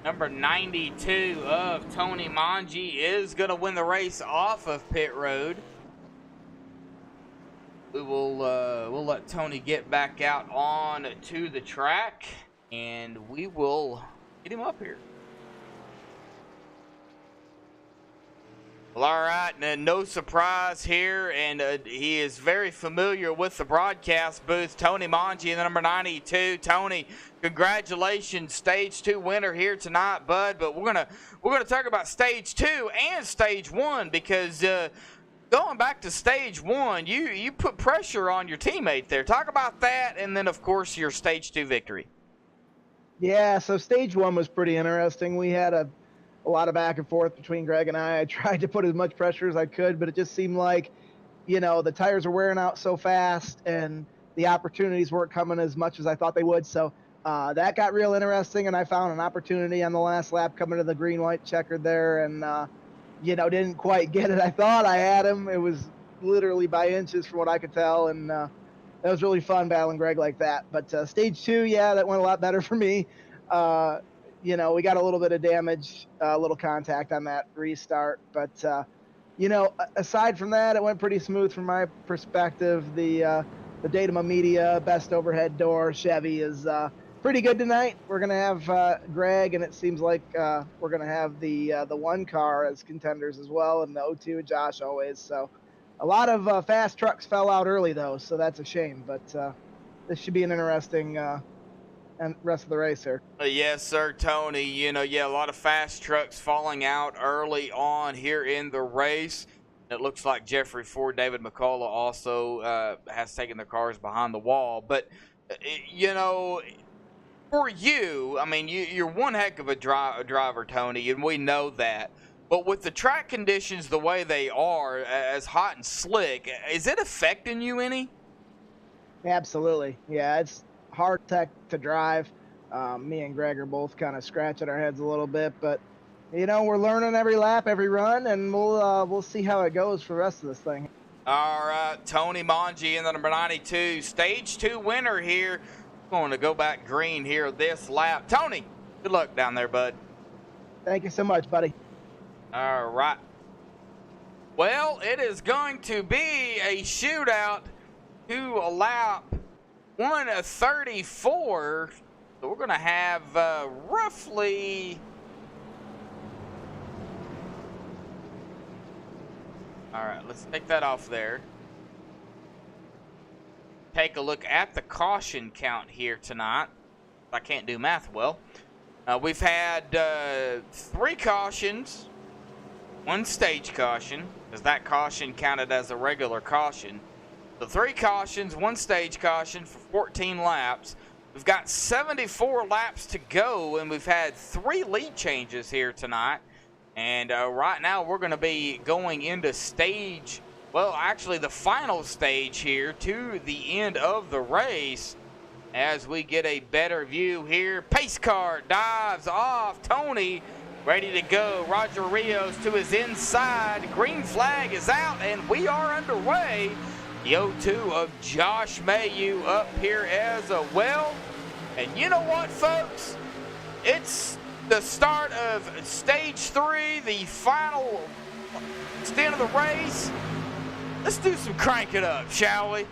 number 92 of Tony Manji is going to win the race off of pit road. We will we'll let Tony get back out on to the track, and we will get him up here. Well, all right, and no surprise here, and he is very familiar with the broadcast booth. Tony Manji, the number 92. Tony, congratulations, Stage 2 winner here tonight, bud. But we're gonna talk about Stage 2 and Stage 1 because going back to Stage 1, you put pressure on your teammate there. Talk about that, and then of course your Stage 2 victory. Yeah, so Stage 1 was pretty interesting. We had a lot of back and forth between Greg and I. I tried to put as much pressure as I could, but it just seemed like, the tires were wearing out so fast and the opportunities weren't coming as much as I thought they would. So that got real interesting, and I found an opportunity on the last lap coming to the green-white checkered there and, didn't quite get it. I thought I had him. It was literally by inches from what I could tell, and that was really fun battling Greg like that. But Stage 2, yeah, that went a lot better for me. We got a little bit of damage, a little contact on that restart. But, aside from that, it went pretty smooth from my perspective. The Datama Media Best Overhead Door Chevy is pretty good tonight. We're going to have Greg, and it seems like we're going to have the one car as contenders as well, and the O2 and Josh always. So a lot of fast trucks fell out early, though, so that's a shame. But this should be an interesting and rest of the race here. Yes, sir, Tony. A lot of fast trucks falling out early on here in the race. It looks like Jeffrey Ford, David McCullough also has taken their cars behind the wall. But, for you, I mean, you're one heck of a driver, Tony, and we know that. But with the track conditions the way they are, as hot and slick, is it affecting you any? Absolutely. Yeah, it's hard to drive. Me and Greg are both kind of scratching our heads a little bit, but we're learning every lap, every run, and we'll see how it goes for the rest of this thing. All right, Tony Manji in the number 92, Stage 2 winner here. Going to go back green here this lap. Tony, good luck down there, bud. Thank you so much, buddy. All right. Well, it is going to be a shootout to a lap 1:34. So we're going to have roughly... All right, let's take that off there. Take a look at the caution count here tonight. I can't do math well. We've had 3 cautions, 1 stage caution, because that caution counted as a regular caution. So 3 cautions, 1 stage caution for 14 laps. We've got 74 laps to go, and we've had 3 lead changes here tonight. And right now we're going to be going into stage, well, actually the final stage here to the end of the race as we get a better view here. Pace car dives off. Tony ready to go. Roger Rios to his inside. Green flag is out, and we are underway. The O2 of Josh Mayu up here as well. And you know what, folks? It's the start of Stage 3, the final stint of the race. Let's do some crank it up, shall we?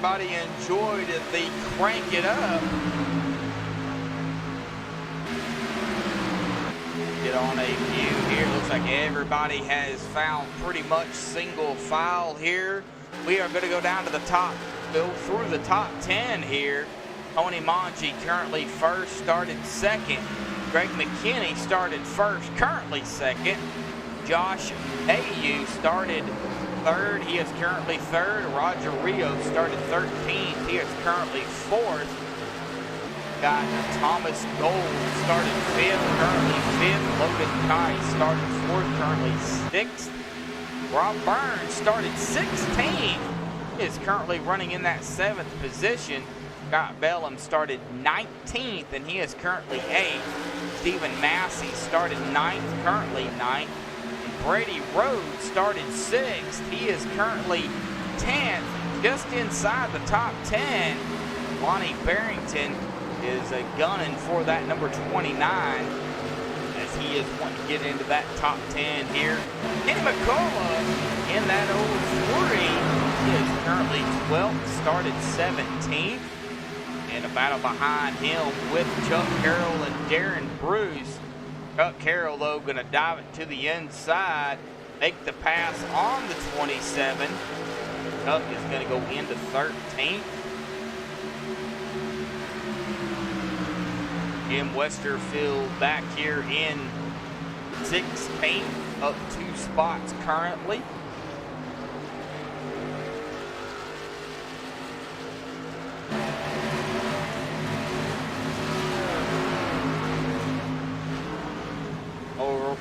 everybody enjoyed the Crank It Up. Get on a view here. Looks like everybody has found pretty much single file here. We are going to go down to the top, go through the top 10 here. Tony Manji currently first, started second. Greg McKinney started first, currently second. Josh Mayu started third. He is currently third. Roger Rios started 13th. He is currently fourth. Got Thomas Gold started fifth, currently fifth. Logan Kai started fourth, currently sixth. Rob Burns started 16th. He is currently running in that seventh position. Scott Bellum started 19th, and he is currently 8th. Stephen Massey started 9th, currently 9th. And Brady Rhodes started 6th. He is currently 10th, just inside the top 10. Lonnie Barrington is gunning for that number 29, as he is wanting to get into that top 10 here. Kenny McCullough in that 03. He is currently 12th, started 17th. And a battle behind him with Chuck Carroll and Darren Bruce. Chuck Carroll, though, going to dive it to the inside, make the pass on the 27. Chuck is going to go into 13th. Jim Westerfield back here in 16th, up 2 spots currently.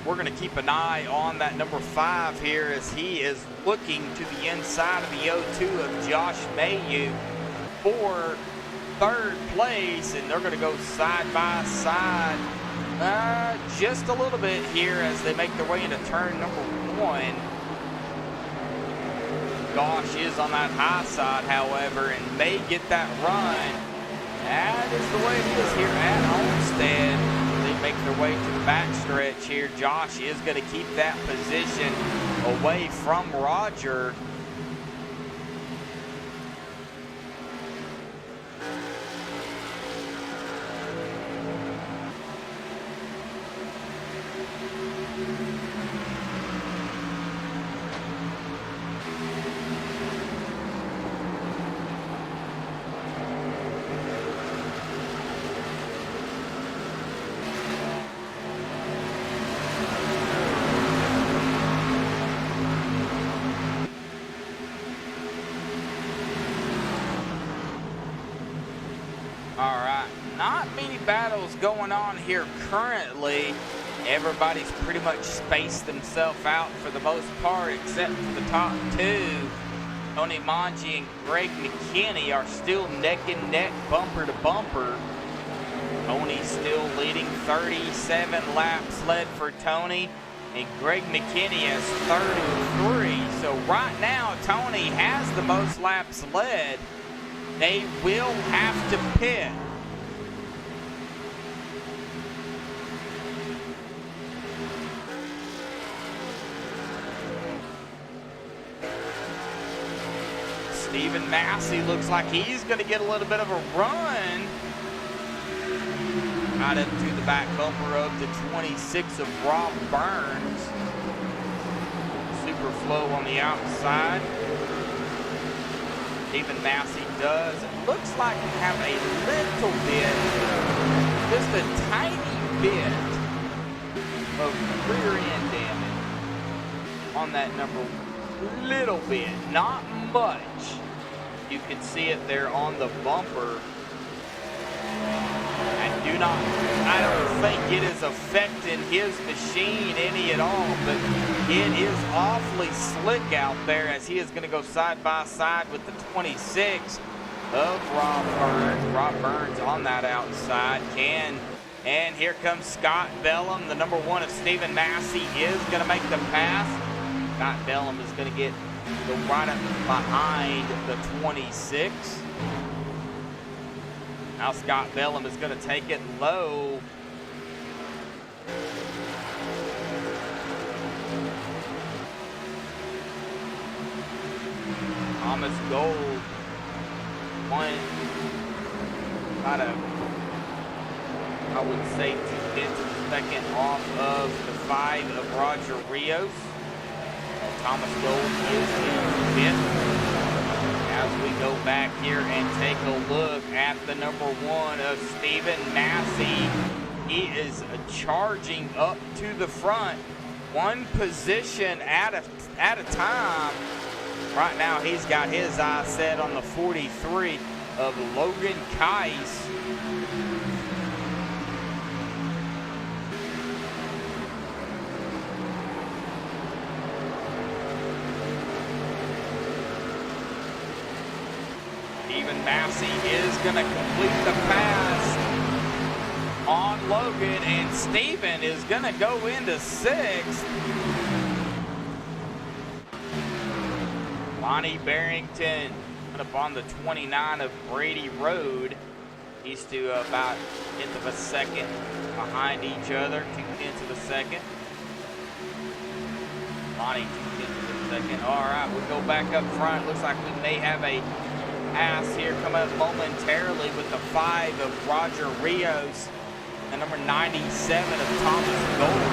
We're going to keep an eye on that number 5 here, as he is looking to the inside of the 02 of Josh Mayu for third place, and they're going to go side by side just a little bit here as they make their way into turn number 1. Gosh is on that high side, however, and may get that run. That is the way it is here at Homestead. Make their way to the backstretch here. Josh is going to keep that position away from Roger. Battles going on here currently. Everybody's pretty much spaced themselves out for the most part, except for the top 2. Tony Manji and Greg McKinney are still neck and neck, bumper to bumper. Tony still leading, 37 laps led for Tony, and Greg McKinney has 33. So right now, Tony has the most laps led. They will have to pit. Stephen Massey looks like he's going to get a little bit of a run. Right up to the back bumper of the 26 of Rob Burns. Super flow on the outside. Stephen Massey does. It looks like he have a little bit, just a tiny bit of rear end damage on that number. Little bit, not much. You can see it there on the bumper. I don't think it is affecting his machine any at all, but it is awfully slick out there, as he is going to go side by side with the 26 of Rob Burns. Rob Burns on that outside and here comes Scott Bellum, the number 1 of Stephen Massey, is going to make the pass. Scott Bellum is going to go right up behind the 26. Now Scott Bellum is going to take it low. Thomas Gold one, about I would say 2 tenths of a second off of the 5 of Roger Rios. Thomas Gold is in fifth. As we go back here and take a look at the number 1 of Stephen Massey, he is charging up to the front, one position at a time. Right now, he's got his eye set on the 43 of Logan Kais. Stephen Massey is going to complete the pass on Logan, and Stephen is going to go into 6th. Lonnie Barrington up on the 29 of Brady Road. These two about 1/10 of a second behind each other, 2/10 of a second. Lonnie 2/10 of a second. All right, we go back up front. Looks like we may have a pass here coming up momentarily with the 5 of Roger Rios and number 97 of Thomas Gold.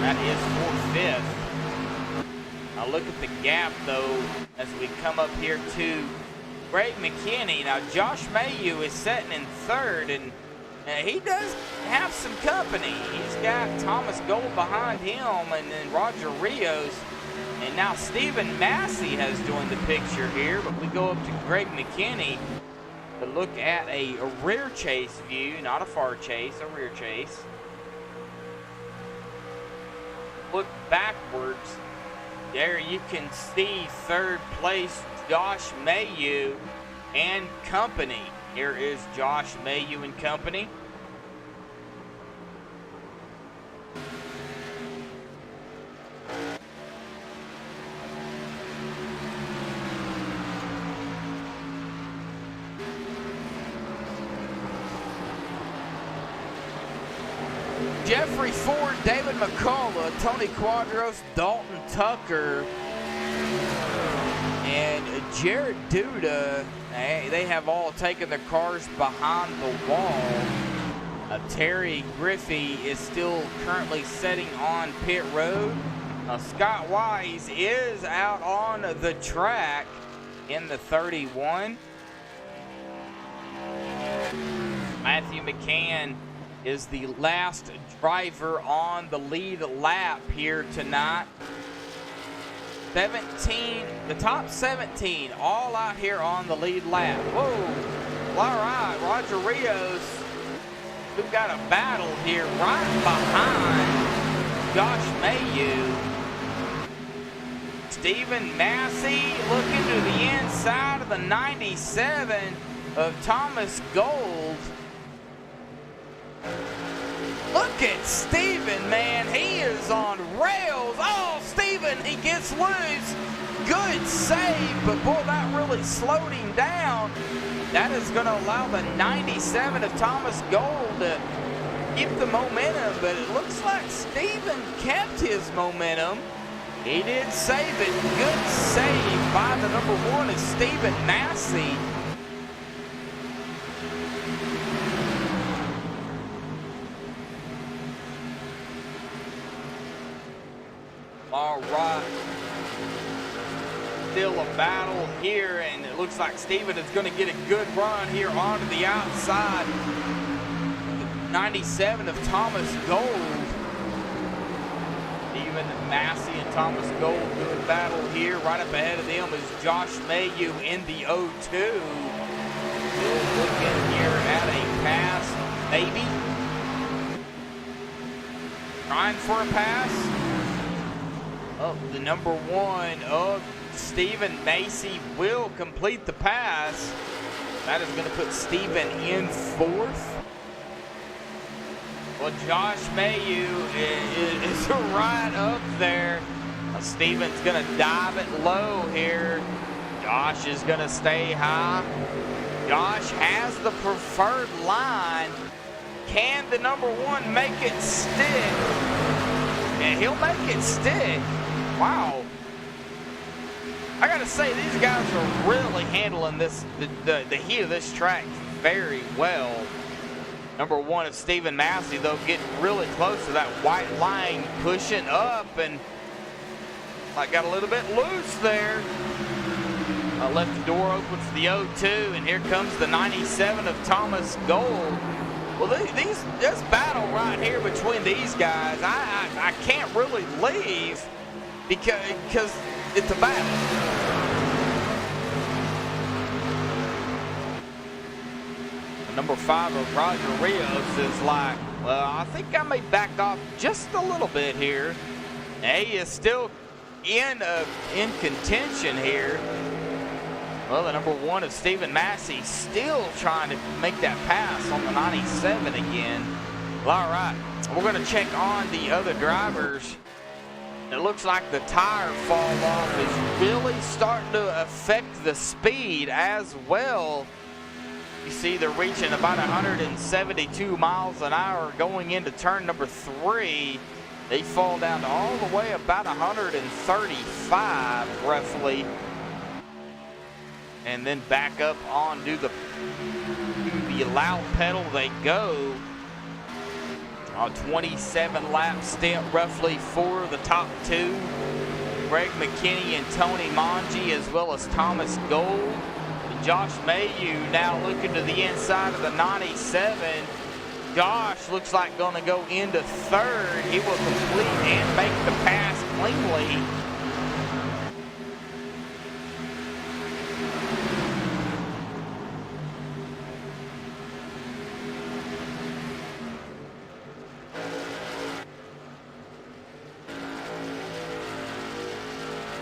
That is for 5th. Now look at the gap though as we come up here to Greg McKinney. Now Josh Mayu is sitting in 3rd, and he does have some company. He's got Thomas Gold behind him and then Roger Rios. And now Stephen Massey has joined the picture here, but we go up to Greg McKinney to look at a rear chase view, not a far chase, a rear chase. Look backwards. There you can see 3rd place Josh Mayu and company. Here is Josh Mayu and company. Jeffrey Ford, David McCullough, Tony Quadros, Dalton Tucker, and Jared Duda. They have all taken their cars behind the wall. Terry Griffey is still currently sitting on pit road. Scott Wise is out on the track in the 31. Matthew McCann is the last driver on the lead lap here tonight. 17, the top 17, all out here on the lead lap. Whoa, all right, Roger Rios, we've got a battle here right behind Josh Mayu. Stephen Massey looking to the inside of the 97 of Thomas Gold. Look at Steven, man. He is on rails. Oh, Steven, he gets loose. Good save, but boy, that really slowed him down. That is going to allow the 97 of Thomas Gold to keep the momentum, but it looks like Steven kept his momentum. He did save it. Good save by the number 1 of Stephen Massey. All right, still a battle here, and it looks like Steven is going to get a good run here onto the outside. 97 of Thomas Gold. Stephen Massey and Thomas Gold doing battle here. Right up ahead of them is Josh Mayu in the 02. Still looking here at a pass, maybe. Trying for a pass. Oh, the number 1 of Stephen Massey will complete the pass. That is going to put Stephen in 4th. Well, Josh Mayu is right up there. Stephen's going to dive it low here. Josh is going to stay high. Josh has the preferred line. Can the number 1 make it stick? And he'll make it stick. Wow. I gotta say, these guys are really handling this, the heat of this track very well. Number 1 of Stephen Massey, though, getting really close to that white line, pushing up, and I got a little bit loose there. I left the door open for the 02, and here comes the 97 of Thomas Gold. Well, this battle right here between these guys, I can't really leave because it's a battle. Number 5 of Roger Rios is like, well, I think I may back off just a little bit here. He is still in contention here. Well, the number 1 of Stephen Massey still trying to make that pass on the 97 again. Well, all right, we're going to check on the other drivers. It looks like the tire fall off is really starting to affect the speed as well. You see they're reaching about 172 miles an hour going into turn number 3. They fall down to all the way about 135 roughly. And then back up onto the allow pedal they go. A 27 lap stint roughly for the top 2. Greg McKinney and Tony Mongi, as well as Thomas Gold. Josh Mayhew now looking to the inside of the 97. Josh looks like going to go into 3rd. He will complete and make the pass cleanly.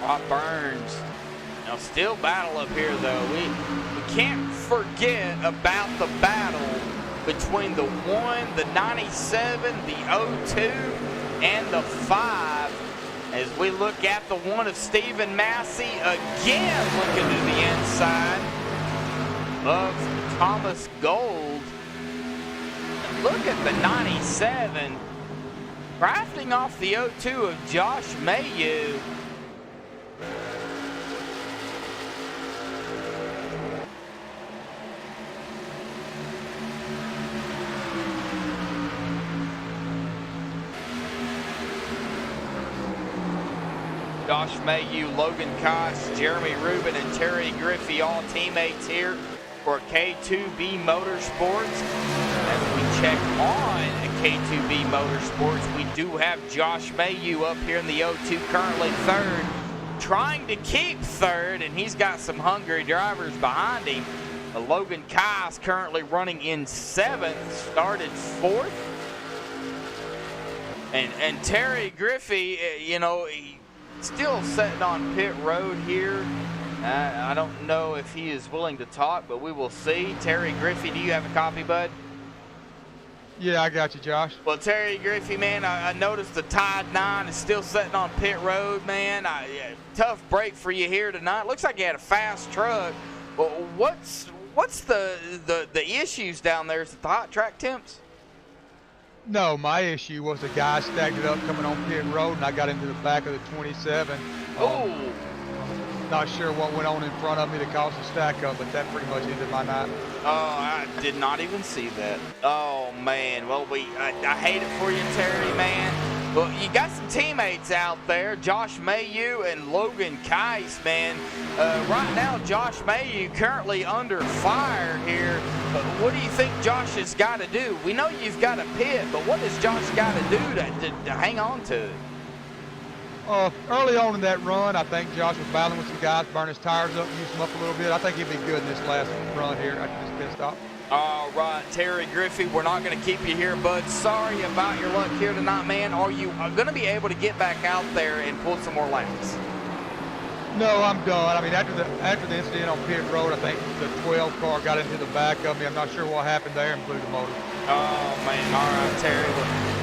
Rob Burns. Now still battle up here though. We can't forget about the battle between the 1, the 97, the 02, and the 5. As we look at the 1 of Stephen Massey again looking to the inside of Thomas Gold. And look at the 97 crafting off the 02 of Josh Mayhew. Josh Mayhew, Logan Koch, Jeremy Rubin, and Terry Griffey, all teammates here for K2B Motorsports. As we check on K2B Motorsports, we do have Josh Mayhew up here in the 02, currently 3rd, trying to keep 3rd, and he's got some hungry drivers behind him. Logan Koch currently running in 7th, started 4th. And Terry Griffey, you know, still sitting on pit road here. I don't know if he is willing to talk, but we will see. Terry Griffey, do you have a copy, bud? Yeah, I got you, Josh. Well, Terry Griffey, man, I noticed the Tide 9 is still sitting on pit road, man. Tough break for you here tonight. Looks like you had a fast truck. Well, what's the issues down there? Is it the hot track temps? No, my issue was the guy stacked it up coming on pit road, and I got into the back of the 27. Oh. Not sure what went on in front of me that caused the stack up, but that pretty much ended my night. Oh, I did not even see that. Oh, man. Well, I hate it for you, Terry, man. Well, you got some teammates out there, Josh Mayhew and Logan Keiss, man. Right now, Josh Mayhew currently under fire here. What do you think Josh has got to do? We know you've got a pit, but what has Josh got to do to hang on to it? Early on in that run, I think Josh was battling with some guys, burn his tires up, use them up a little bit. I think he'll be good in this last run here after this pit stop. All right, Terry Griffey, we're not going to keep you here, bud. Sorry about your luck here tonight, man. Are you going to be able to get back out there and pull some more laps? No, I'm done. I mean, after the incident on pit road, I think the 12 car got into the back of me. I'm not sure what happened there and blew the motor. Oh, man. All right, Terry.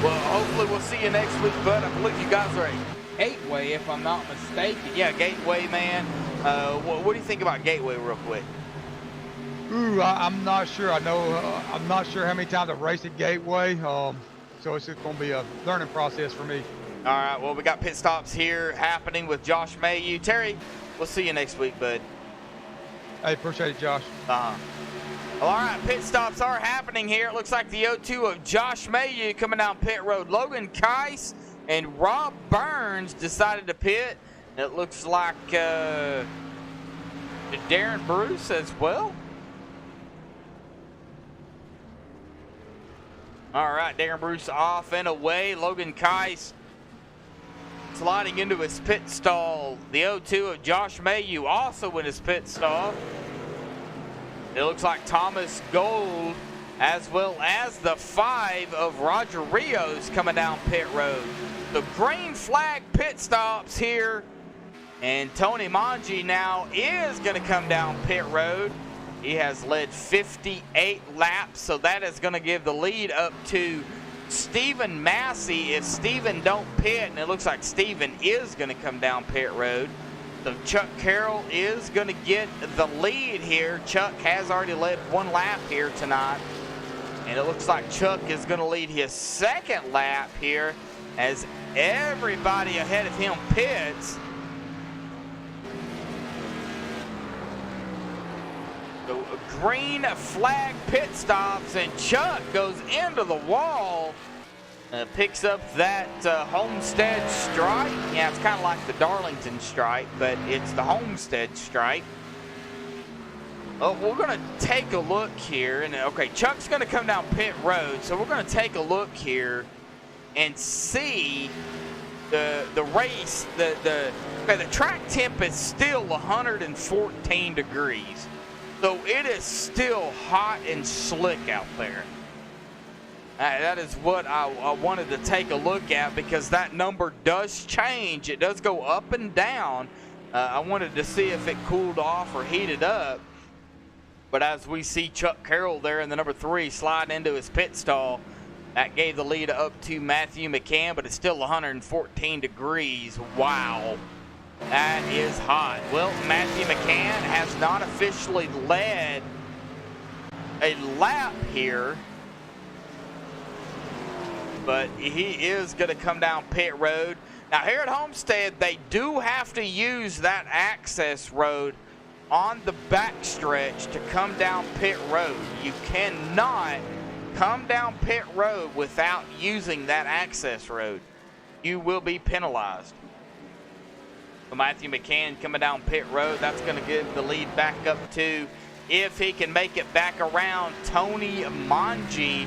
Well, hopefully we'll see you next week, bud. I believe you guys are a Gateway, if I'm not mistaken. Yeah, Gateway, man. What do you think about Gateway real quick? Ooh, I'm not sure. I'm not sure how many times I've raced at Gateway, so it's just going to be a learning process for me. All right, well, we got pit stops here happening with Josh Mayhew. Terry, We'll see you next week, bud. Hey, appreciate it, Josh. Well, all right, pit stops are happening here. It looks like the 0-2 of Josh Mayu coming down pit road. Logan Keiss and Rob Burns decided to pit. It looks like Darren Bruce as well. All right, Darren Bruce off and away. Logan Keiss sliding into his pit stall. The 0-2 of Josh Mayu also in his pit stall. It looks like Thomas Gold as well as the 5 of Roger Rios coming down pit road. The green flag pit stops here, and Tony Manji now is going to come down pit road. He has led 58 laps, so that is going to give the lead up to Stephen Massey. If Stephen don't pit, and it looks like Stephen is going to come down pit road, so Chuck Carroll is going to get the lead here. Chuck has already led 1 lap here tonight, and it looks like Chuck is going to lead his 2nd lap here as everybody ahead of him pits. So green flag pit stops, and Chuck goes into the wall. Picks up that Homestead stripe. Yeah, it's kind of like the Darlington stripe, but it's the Homestead stripe. Oh, we're going to take a look here. And okay, Chuck's going to come down pit road, so we're going to take a look here and see the race. The track temp is still 114 degrees, so it is still hot and slick out there. That is what I wanted to take a look at, because that number does change. It does go up and down. I wanted to see if it cooled off or heated up. But as we see Chuck Carroll there in the number 3 slide into his pit stall, that gave the lead up to Matthew McCann, but it's still 114 degrees. Wow. That is hot. Well, Matthew McCann has not officially led a lap here, but he is going to come down pit road. Now, here at Homestead, they do have to use that access road on the backstretch to come down pit road. You cannot come down pit road without using that access road. You will be penalized. So Matthew McCann coming down pit road. That's going to give the lead back up to, if he can make it back around, Tony Manji.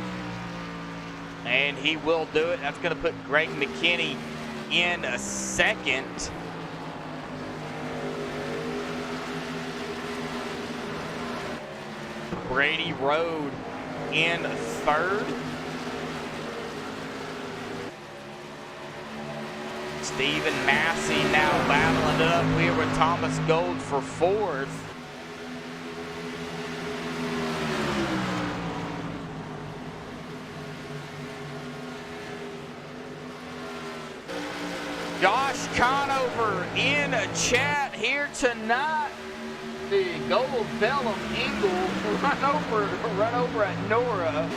And he will do it. That's going to put Greg McKinney in a 2nd. Brady Road in 3rd. Stephen Massey now battling it up here with Thomas Gold for 4th. Josh Conover in a chat here tonight. The Gold Bellum Eagle run over at Nora.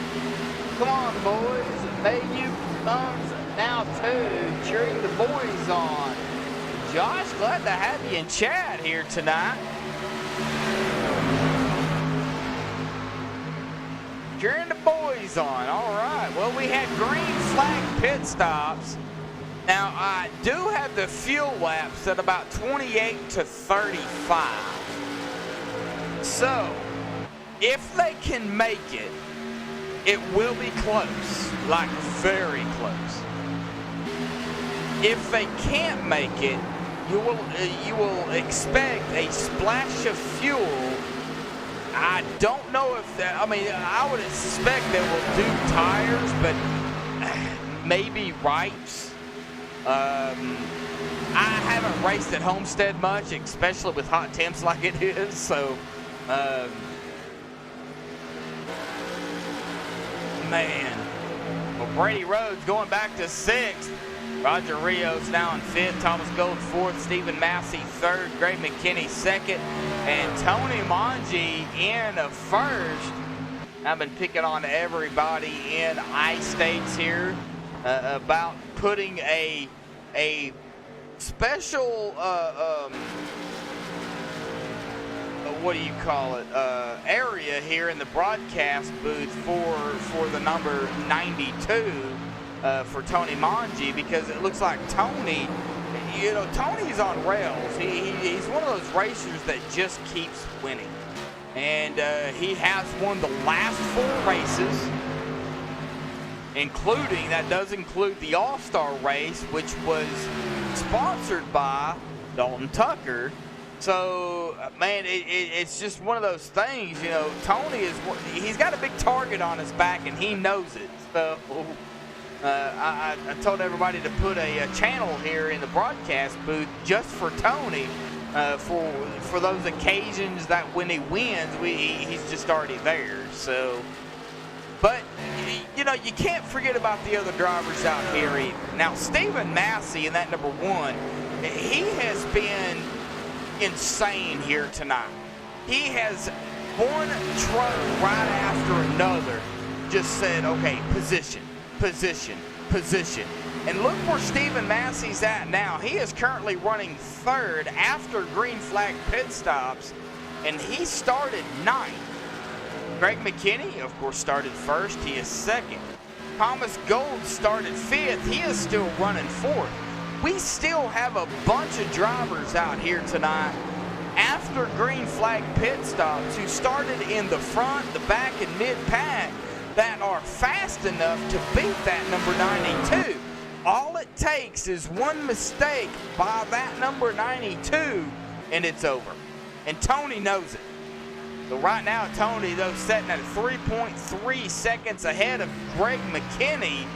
Come on, boys. May you thumbs now too. Cheering the boys on. Josh, glad to have you in chat here tonight. Cheering the boys on. All right. Well, we had green flag pit stops. Now, I do have the fuel laps at about 28 to 35. So, if they can make it, it will be close, like very close. If they can't make it, you will expect a splash of fuel. I don't know if that, I mean, I would expect they will do tires, but maybe Wrights. I haven't raced at Homestead much, especially with hot temps like it is, so man. Well, Brady Rhodes going back to 6th. Roger Rios now in 5th. Thomas Gold 4th. Stephen Massey 3rd. Greg McKinney 2nd. And Tony Manji in 1st. I've been picking on everybody in I-States here about putting a special what do you call it, area here in the broadcast booth for the number 92 for Tony Manji, because it looks like Tony, you know, Tony's on rails. He's one of those racers that just keeps winning. And he has won the last 4 races, including, that does include the All-Star race, which was sponsored by Dalton Tucker. So, man, it's just one of those things, you know. Tony he's got a big target on his back, and he knows it. So, I told everybody to put a channel here in the broadcast booth just for Tony, for those occasions that when he wins, he's just already there. So, but, you know, you can't forget about the other drivers out here either. Now, Stephen Massey in that number 1, he has been insane here tonight. He has one truck right after another just said, okay, position, position, position. And look where Stephen Massey's at now. He is currently running 3rd after green flag pit stops, and he started 9th. Greg McKinney, of course, started 1st. He is 2nd. Thomas Gold started 5th. He is still running 4th. We still have a bunch of drivers out here tonight after green flag pit stops who started in the front, the back, and mid-pack that are fast enough to beat that number 92. All it takes is one mistake by that number 92, and it's over. And Tony knows it. So right now, Tony, though, sitting at 3.3 seconds ahead of Greg McKinney.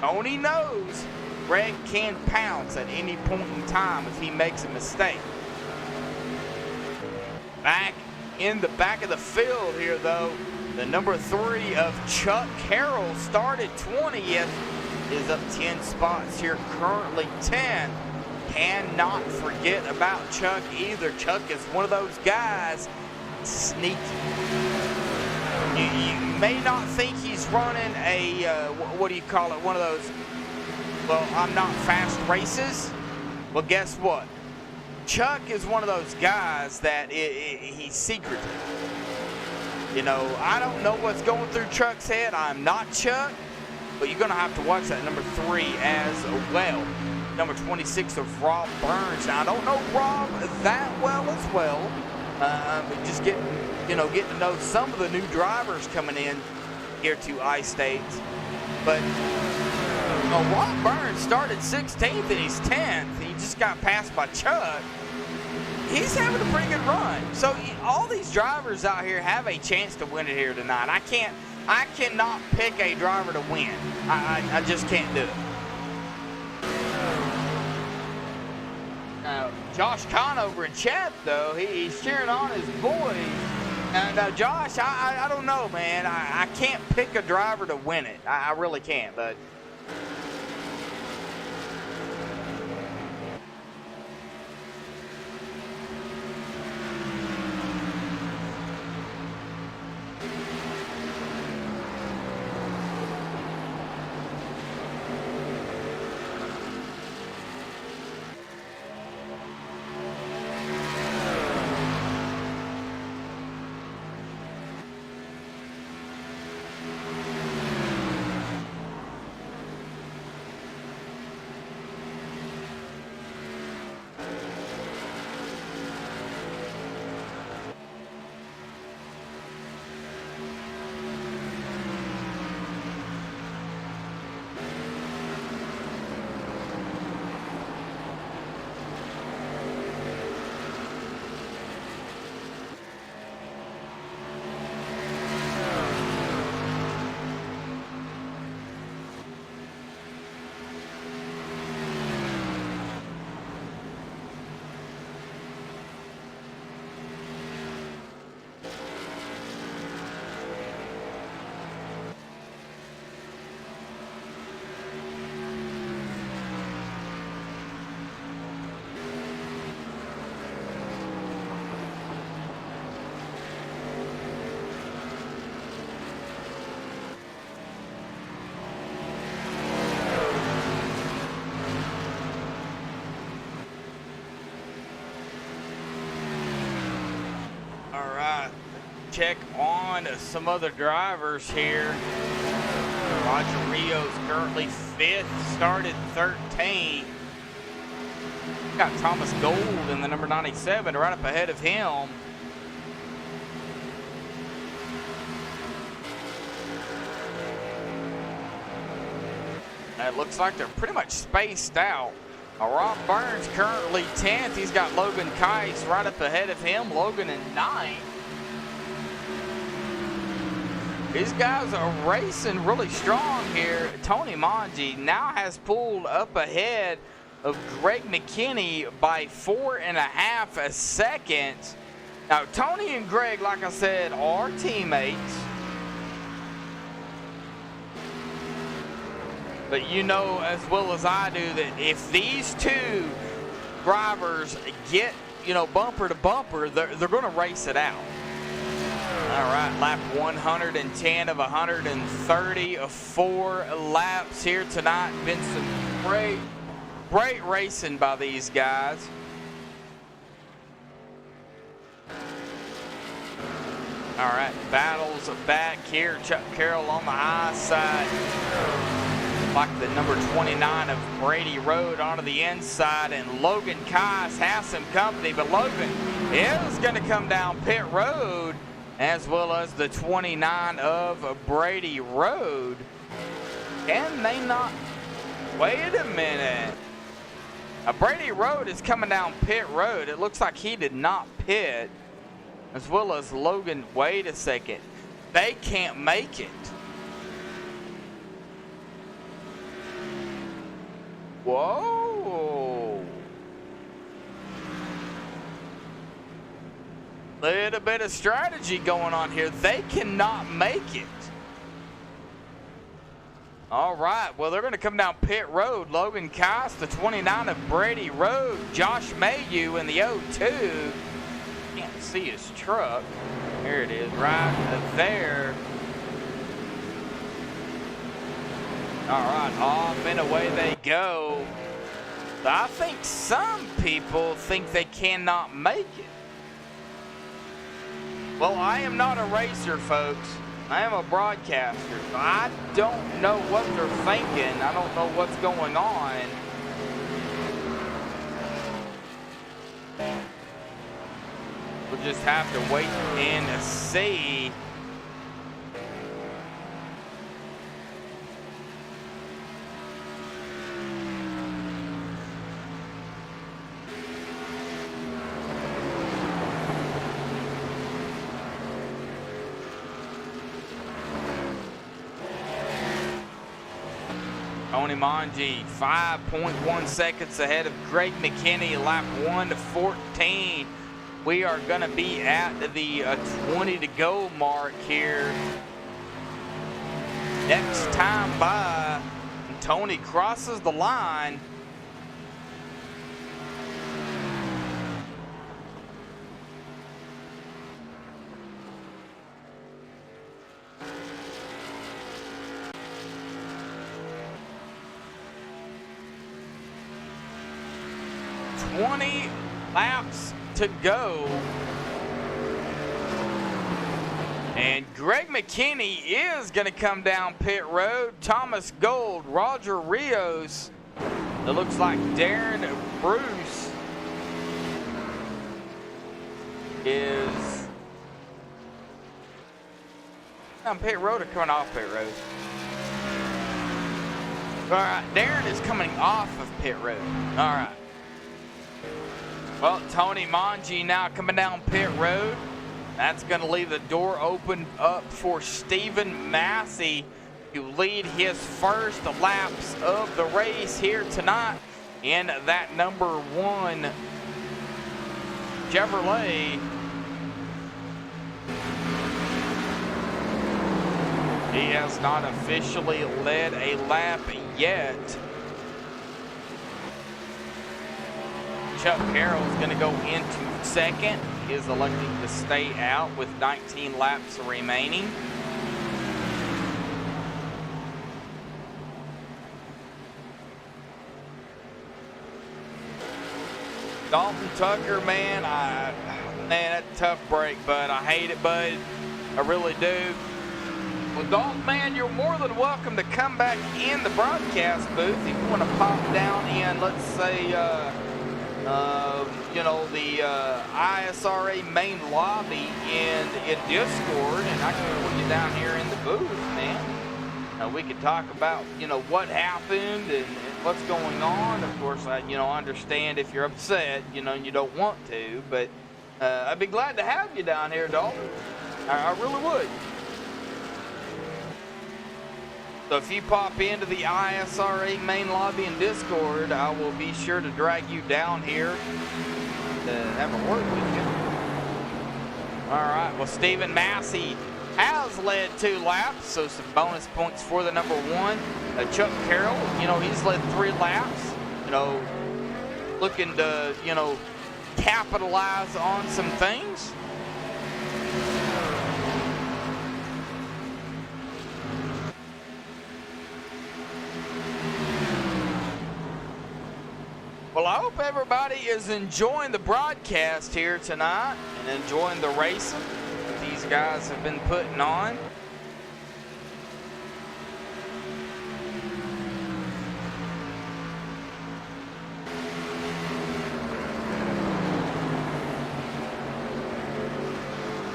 Tony knows Greg can pounce at any point in time if he makes a mistake. Back in the back of the field here, though, the number 3 of Chuck Carroll started 20th, is up 10 spots here, currently 10th. Cannot forget about Chuck either. Chuck is one of those guys, sneaky. You may not think he's running a, what do you call it, one of those, well, I'm not fast races. Well, guess what? Chuck is one of those guys that he's secretive. You know, I don't know what's going through Chuck's head. I'm not Chuck, but you're going to have to watch that number 3 as well. Number 26 of Rob Burns. Now, I don't know Rob that well as well. But just getting to know some of the new drivers coming in here to I-States. But Rob Burns started 16th and he's 10th. He just got passed by Chuck. He's having a pretty good run. So all these drivers out here have a chance to win it here tonight. I cannot pick a driver to win. I just can't do it. Now, Josh Conover in chat, though, he's cheering on his boys. Now, Josh, I don't know, man. I can't pick a driver to win it. I really can't, but... check on some other drivers here. Roger Rios currently 5th, started 13th. Got Thomas Gold in the number 97 right up ahead of him. It looks like they're pretty much spaced out. Rob Burns currently 10th. He's got Logan Keiss right up ahead of him. Logan in 9th. These guys are racing really strong here. Tony Manji now has pulled up ahead of Greg McKinney by 4.5 seconds. Now, Tony and Greg, like I said, are teammates. But you know as well as I do that if these two drivers get, you know, bumper to bumper, they're going to race it out. All right, lap 110 of 130 of 4 laps here tonight. Been some great racing by these guys. All right, battles back here. Chuck Carroll on the high side. Like the number 29 of Brady Road onto the inside, and Logan Keiss has some company, but Logan is going to come down pit road, as well as the 29 of Brady Road. Can they not? Wait a minute. Brady Road is coming down pit road. It looks like he did not pit, as well as Logan. Wait a second. They can't make it. Whoa. Little bit of strategy going on here. They cannot make it. All right, well, they're going to come down pit road. Logan Keiss, the 29 of Brady Road. Josh Mayhew in the 02. Can't see his truck. Here it is, right there. All right, off and away they go. I think some people think they cannot make it. Well, I am not a racer, folks. I am a broadcaster. I don't know what they're thinking. I don't know what's going on. We'll just have to wait and see. Tony Manji, 5.1 seconds ahead of Greg McKinney, lap 1 to 14. We are going to be at the 20 to go mark here. Next time by, Tony crosses the line. Laps to go, and Greg McKinney is going to come down pit road. Thomas Gold, Roger Rios. It looks like Darren Bruce is on pit road or coming off pit road. All right, Darren is coming off of pit road. All right. Well, Tony Manji now coming down pit road. That's going to leave the door open up for Stephen Massey to lead his first laps of the race here tonight in that number 1 Chevrolet. He has not officially led a lap yet. Chuck Carroll is going to go into second. He is electing to stay out with 19 laps remaining. Dalton Tucker, man, that tough break, bud. I hate it, bud. I really do. Well, Dalton, man, you're more than welcome to come back in the broadcast booth if you want to pop down in, let's say, you know, the ISRA main lobby in Discord, and I can put you down here in the booth, man. We could talk about, you know, what happened and what's going on. Of course, I, you know, understand if you're upset, you know, and you don't want to, but I'd be glad to have you down here, Dalton. I really would. So if you pop into the ISRA main lobby in Discord, I will be sure to drag you down here to have a word with you. All right, well, Stephen Massey has led 2 laps, so some bonus points for the number 1. Chuck Carroll, you know, he's led 3 laps, you know, looking to, you know, capitalize on some things. Well, I hope everybody is enjoying the broadcast here tonight and enjoying the racing that these guys have been putting on.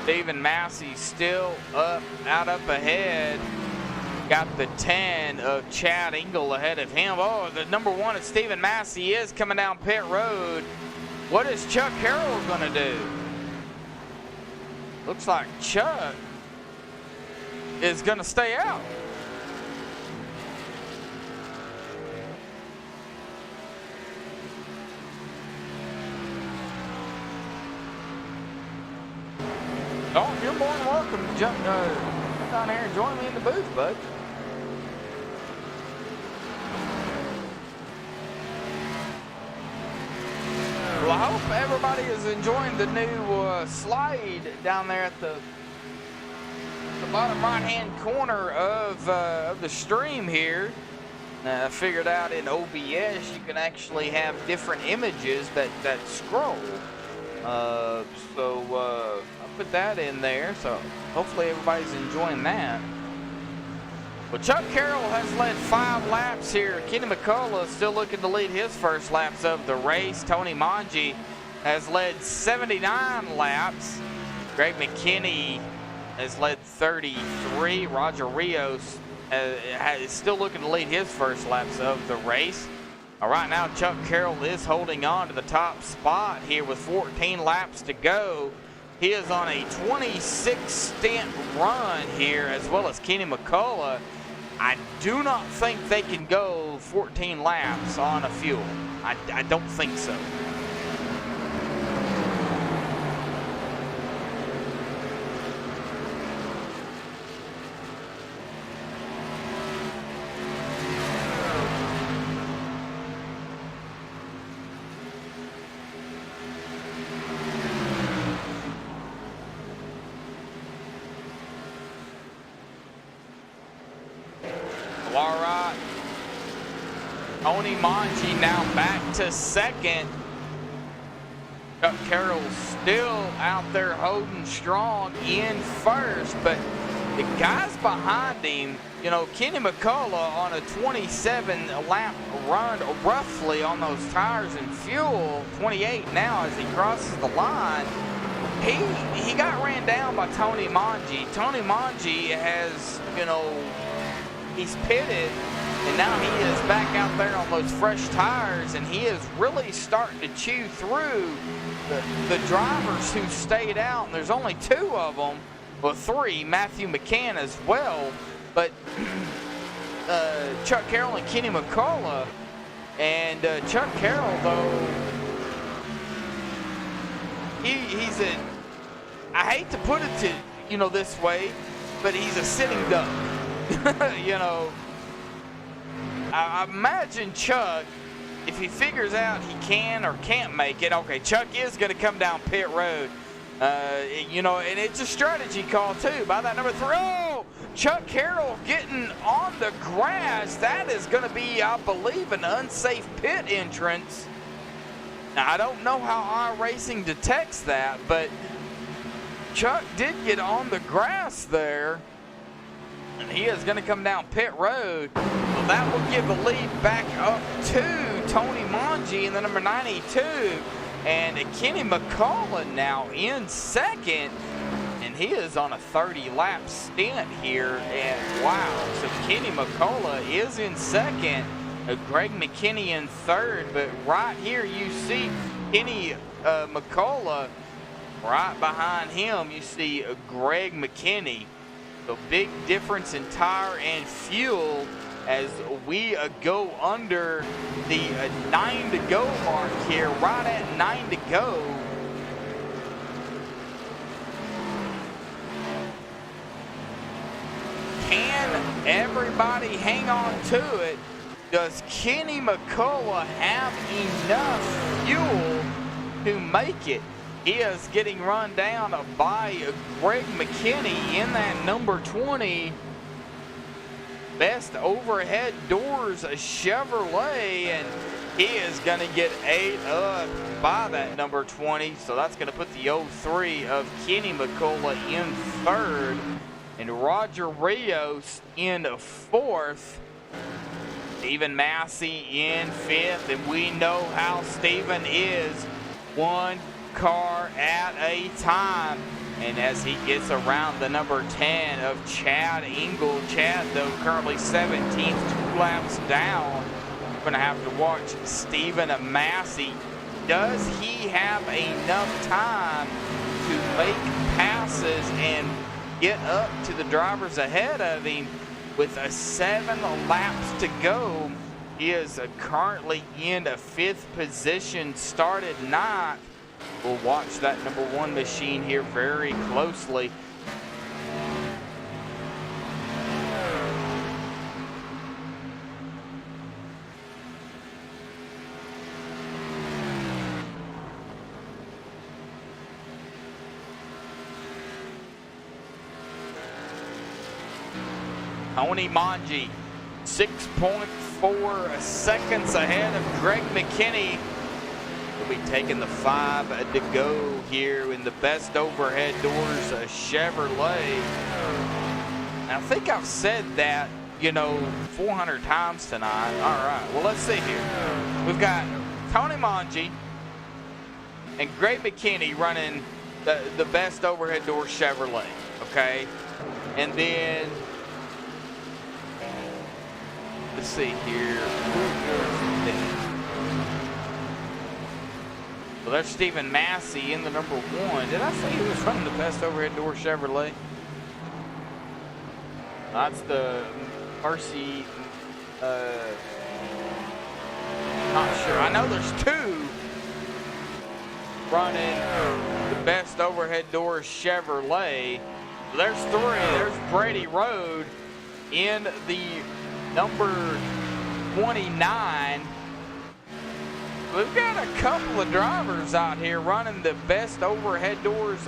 Stephen Massey still out up ahead. Got the 10 of Chad Engel ahead of him. Oh, the number 1 of Stephen Massey is coming down pit road. What is Chuck Carroll going to do? Looks like Chuck is going to stay out. Oh, you're more than welcome to jump down here and join me in the booth, bud. Well, I hope everybody is enjoying the new slide down there at the bottom right-hand corner of the stream here. I figured out in OBS you can actually have different images that scroll. So I'll put that in there. So hopefully everybody's enjoying that. Well, Chuck Carroll has led 5 laps here. Kenny McCullough is still looking to lead his first laps of the race. Tony Manji has led 79 laps. Greg McKinney has led 33. Roger Rios is still looking to lead his first laps of the race. Right now, Chuck Carroll is holding on to the top spot here with 14 laps to go. He is on a 26 stint run here, as well as Kenny McCullough. I do not think they can go 14 laps on a fuel. I don't think so. All right. Tony Manji now back to second. Chuck Carroll still out there holding strong in first, but the guys behind him, you know, Kenny McCullough on a 27 lap run roughly on those tires and fuel, 28 now as he crosses the line. He got ran down by Tony Manji. Tony Manji has, you know, he's pitted, and now he is back out there on those fresh tires, and he is really starting to chew through the drivers who stayed out, and there's only 2 of them, well, 3, Matthew McCann as well, but Chuck Carroll and Kenny McCullough, and Chuck Carroll, though, he's a, I hate to put it to, you know, this way, but he's a sitting duck. You know, I imagine Chuck, if he figures out he can or can't make it, okay, Chuck is going to come down pit road. You know, and it's a strategy call, too, by that number 3. Oh, Chuck Carroll getting on the grass. That is going to be, I believe, an unsafe pit entrance. Now, I don't know how iRacing detects that, but Chuck did get on the grass there, and he is going to come down pit road. Well, that will give the lead back up to Tony Mangi in the number 92, and Kenny McCullough now in second, and he is on a 30-lap stint here, and wow, so Kenny McCullough is in second, Greg McKinney in third, but right here you see Kenny McCullough. Right behind him, you see Greg McKinney. So big difference in tire and fuel as we go under the 9 to go mark here, right at 9 to go. Can everybody hang on to it? Does Kenny McCullough have enough fuel to make it? He is getting run down by Greg McKinney in that number 20. Best overhead doors Chevrolet, and he is going to get ate up by that number 20. So that's going to put the 03 of Kenny McCullough in third, and Roger Rios in fourth. Stephen Massey in fifth, and we know how Stephen is. One car at a time, and as he gets around the number 10 of Chad Engel, Chad though currently 17th, 2 laps down. We're gonna have to watch Stephen Massey. Does he have enough time to make passes and get up to the drivers ahead of him? With 7 laps to go, he is currently in a 5th position, started 9th. We'll watch that number 1 machine here very closely. Tony Mangi, 6.4 seconds ahead of Greg McKinney. We'll be taking the 5 to go here in the best overhead doors Chevrolet. Now, I think I've said that, 400 times tonight. All right, well, let's see here. We've got Tony Mangi and Greg McKinney running the best overhead door Chevrolet, okay? And then, let's see here. Well, there's Stephen Massey in the number 1. Did I say he was running the best overhead door Chevrolet? That's the Mercy. Not sure. I know there's 2 running the best overhead door Chevrolet. There's 3. There's Brady Road in the number 29. We've got a couple of drivers out here running the best overhead doors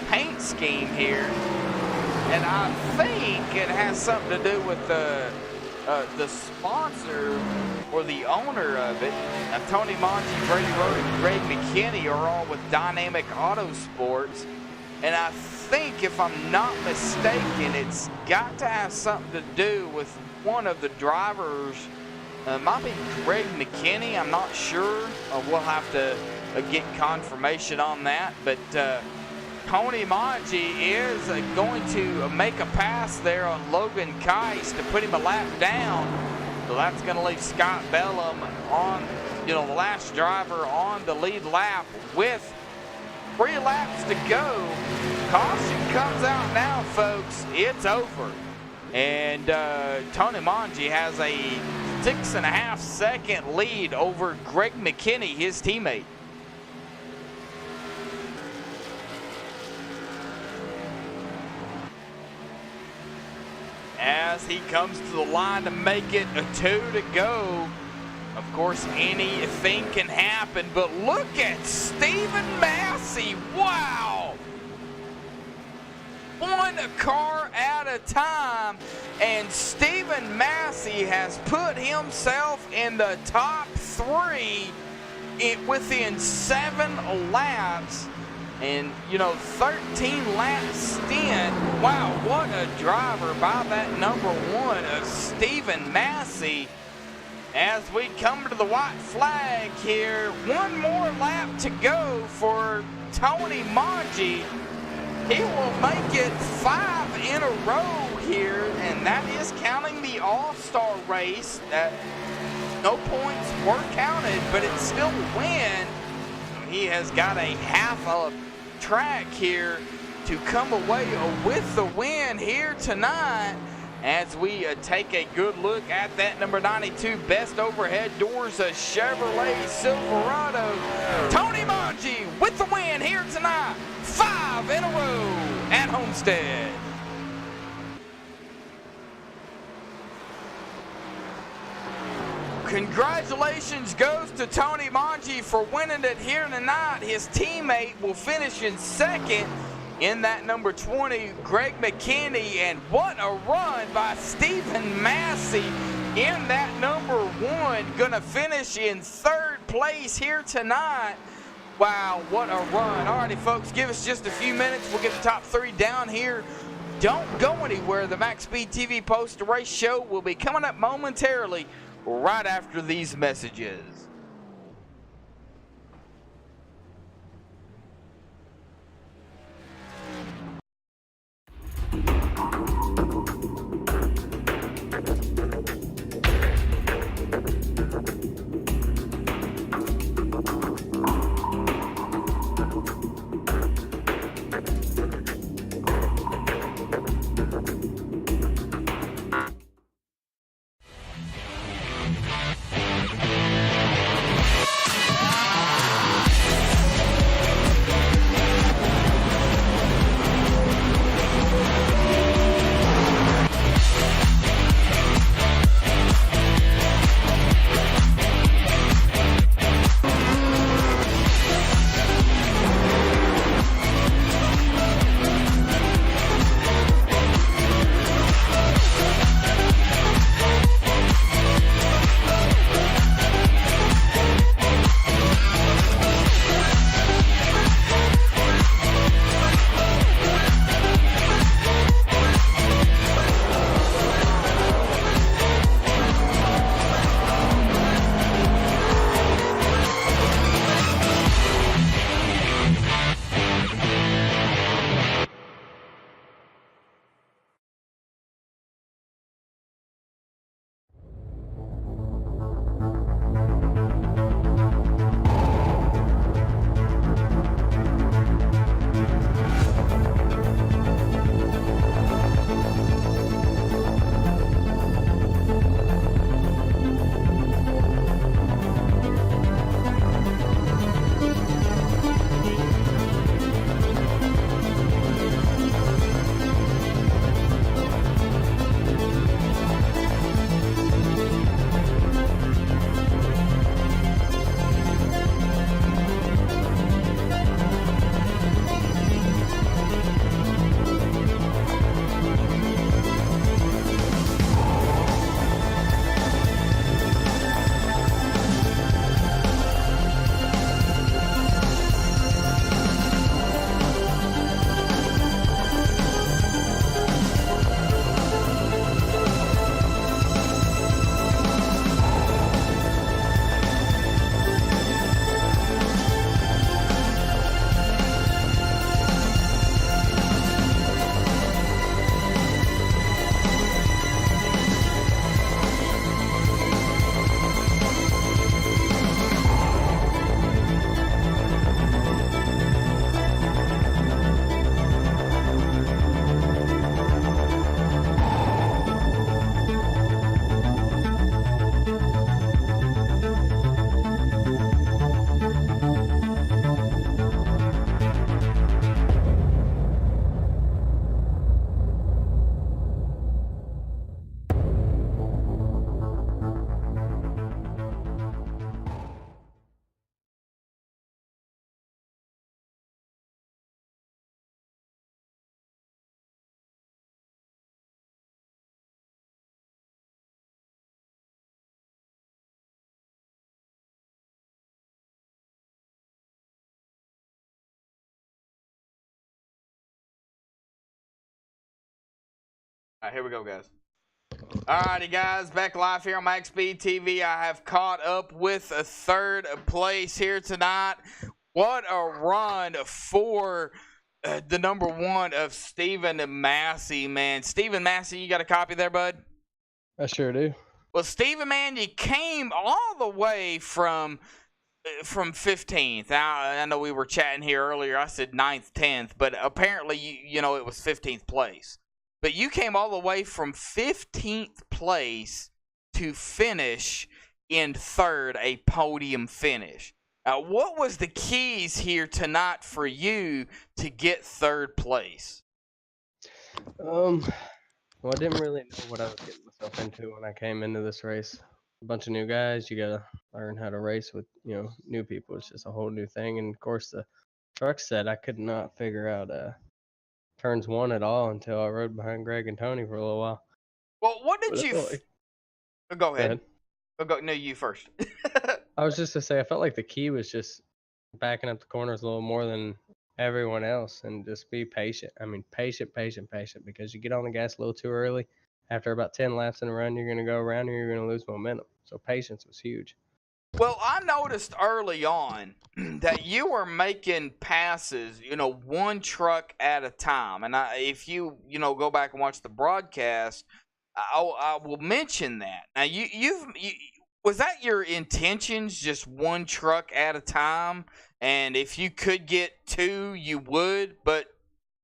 paint scheme here, and I think it has something to do with the sponsor or the owner of it. Now, Tony Mangi, Brady Road, and Greg McKinney are all with Dynamic Auto Sports, and I think, if I'm not mistaken, it's got to have something to do with one of the drivers. Might be Greg McKinney, I'm not sure. We'll have to get confirmation on that. But Tony Mangi is going to make a pass there on Logan Keiss to put him a lap down. So that's going to leave Scott Bellum on, the last driver on the lead lap with 3 laps to go. Caution comes out now, folks. It's over. And Tony Mangi has a 6.5 second lead over Greg McKinney, his teammate. As he comes to the line to make it a 2 to go. Of course, anything can happen, but look at Stephen Massey. Wow! 1 car at a time, and Stephen Massey has put himself in the top 3 within 7 laps. And, 13 lap stint. Wow, what a driver by that number 1 of Stephen Massey. As we come to the white flag here, one more lap to go for Tony Manji. He will make it 5 in a row here, and that is counting the All-Star race. That no points were counted, but it's still a win. He has got a half a track here to come away with the win here tonight. As we take a good look at that number 92 best overhead doors, a Chevrolet Silverado. Tony Manji with the win here tonight. 5 in a row at Homestead. Congratulations goes to Tony Manji for winning it here tonight. His teammate will finish in second in that number 20, Greg McKinney, and what a run by Stephen Massey in that number 1. Gonna finish in 3rd place here tonight. Wow, what a run. Alrighty, folks, give us just a few minutes. We'll get the top 3 down here. Don't go anywhere. The MaxSpeedTV post-race show will be coming up momentarily right after these messages. All right, here we go, guys. Alrighty, guys, back live here on MaxSpeedTV. I have caught up with a third place here tonight. What a run for the number one of Stephen Massey, man. Stephen Massey, you got a copy there, bud? I sure do. Well, Stephen, man, you came all the way from 15th. I know we were chatting here earlier. I said 9th, 10th, but apparently, you know, it was 15th place. But you came all the way from 15th place to finish in third, a podium finish. What was the keys here tonight for you to get third place? Well, I didn't really know what I was getting myself into when I came into this race. A bunch of new guys. You gotta learn how to race with, new people. It's just a whole new thing. And of course, the truck set, I could not figure out turns one at all until I rode behind Greg and Tony for a little while. Well, what did you? Go ahead. No, you first. I was just to say, I felt like the key was just backing up the corners a little more than everyone else and just be patient. I mean, patient, because you get on the gas a little too early. After about 10 laps in a run, you're going to go around and you're going to lose momentum. So patience was huge. Well, I noticed early on that you were making passes, one truck at a time. And if you go back and watch the broadcast, I will mention that. Now, was that your intentions, just one truck at a time? And if you could get two, you would, but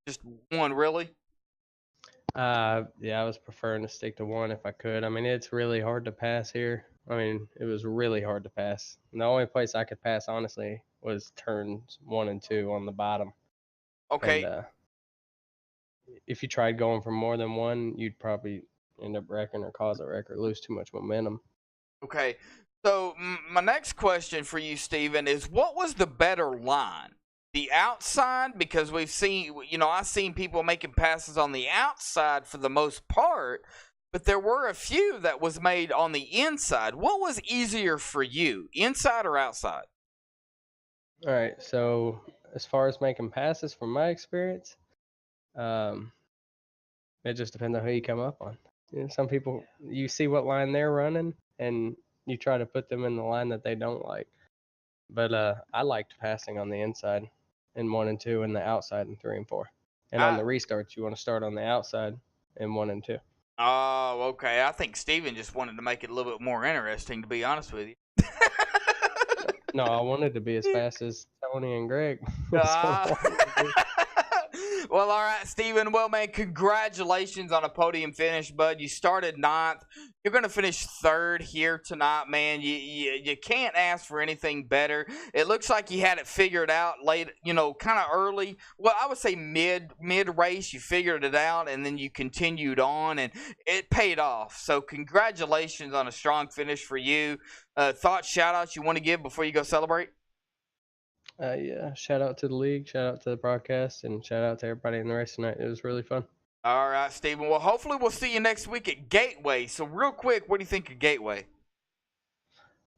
just one, really? Yeah, I was preferring to stick to one if I could. I mean, it's really hard to pass here. I mean, it was really hard to pass. And the only place I could pass, honestly, was turns 1 and 2 on the bottom. Okay. And, if you tried going for more than one, you'd probably end up wrecking or cause a wreck or lose too much momentum. Okay. So my next question for you, Steven, is what was the better line? The outside, because we've seen, I've seen people making passes on the outside for the most part, but there were a few that was made on the inside. What was easier for you, inside or outside? All right, so as far as making passes, from my experience, it just depends on who you come up on. Some people, you see what line they're running, and you try to put them in the line that they don't like. But I liked passing on the inside in 1 and 2, and the outside in 3 and 4. And on the restarts, you want to start on the outside in 1 and 2. Oh, okay. I think Steven just wanted to make it a little bit more interesting, to be honest with you. No, I wanted to be as fast as Tony and Greg. Well, all right, Steven. Well, man, congratulations on a podium finish, bud. You started 9th. You're going to finish 3rd here tonight, man. You can't ask for anything better. It looks like you had it figured out late, kind of early. Well, I would say mid-race. You figured it out, and then you continued on, and it paid off. So congratulations on a strong finish for you. Thoughts, shout-outs you want to give before you go celebrate? Yeah, shout out to the league, shout out to the broadcast, and shout out to everybody in the race tonight. It was really fun. All right, Steven. Well, hopefully we'll see you next week at Gateway. So real quick, what do you think of Gateway?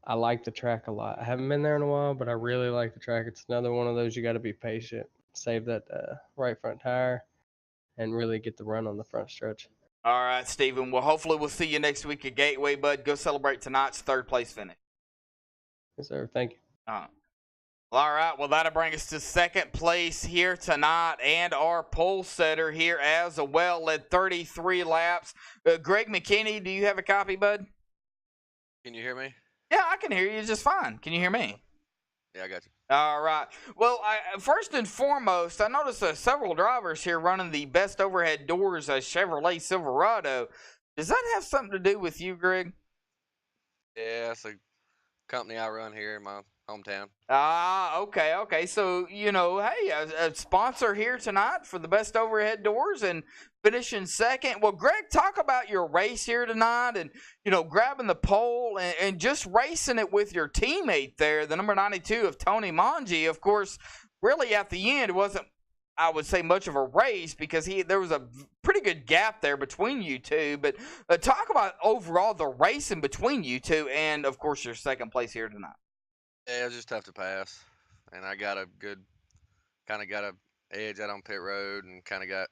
I like the track a lot. I haven't been there in a while, but I really like the track. It's another one of those you got to be patient, save that right front tire, and really get the run on the front stretch. All right, Steven. Well, hopefully we'll see you next week at Gateway, bud. Go celebrate tonight's 3rd place finish. Yes, sir. Thank you. All right, well, that'll bring us to 2nd place here tonight, and our pole setter here as well, led 33 laps. Greg McKinney, do you have a copy, bud? Can you hear me? Yeah, I can hear you just fine. Can you hear me? Yeah, I got you. All right. Well, first and foremost, I noticed several drivers here running the best overhead doors Chevrolet Silverado. Does that have something to do with you, Greg? Yeah, it's a company I run here in my hometown. Okay. So, hey, a sponsor here tonight for the best overhead doors and finishing 2nd. Well, Greg, talk about your race here tonight and, grabbing the pole and just racing it with your teammate there, the number 92 of Tony Mangi. Of course, really at the end, it wasn't, I would say, much of a race because there was a pretty good gap there between you two. But talk about overall the racing between you two and, of course, your 2nd place here tonight. Yeah, it was just tough to pass, and I got a edge out on pit road, and kind of got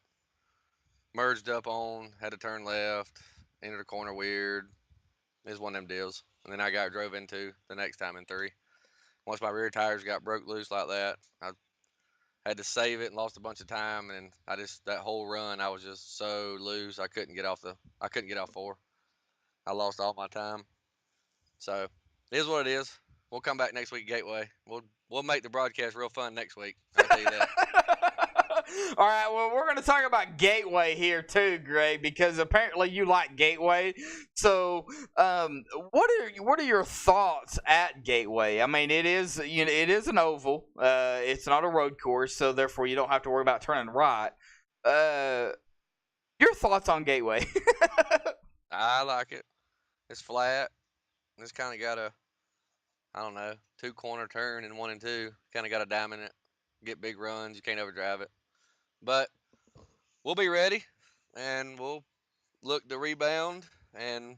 merged up on, had to turn left, entered a corner weird. It was one of them deals. And then I got drove into the next time in 3. Once my rear tires got broke loose like that, I had to save it and lost a bunch of time. And that whole run, I was just so loose. I couldn't get off 4. I lost all my time. So it is what it is. We'll come back next week, Gateway. We'll make the broadcast real fun next week. I'll tell you that. All right, well, we're going to talk about Gateway here too, Greg, because apparently you like Gateway. So, what are your thoughts at Gateway? I mean, it is an oval. It's not a road course, so therefore you don't have to worry about turning right. Your thoughts on Gateway? I like it. It's flat. It's kind of got a, I don't know, 2-corner turn and 1 and 2. Kind of got a dime in it. Get big runs. You can't overdrive it. But we'll be ready, and we'll look to rebound and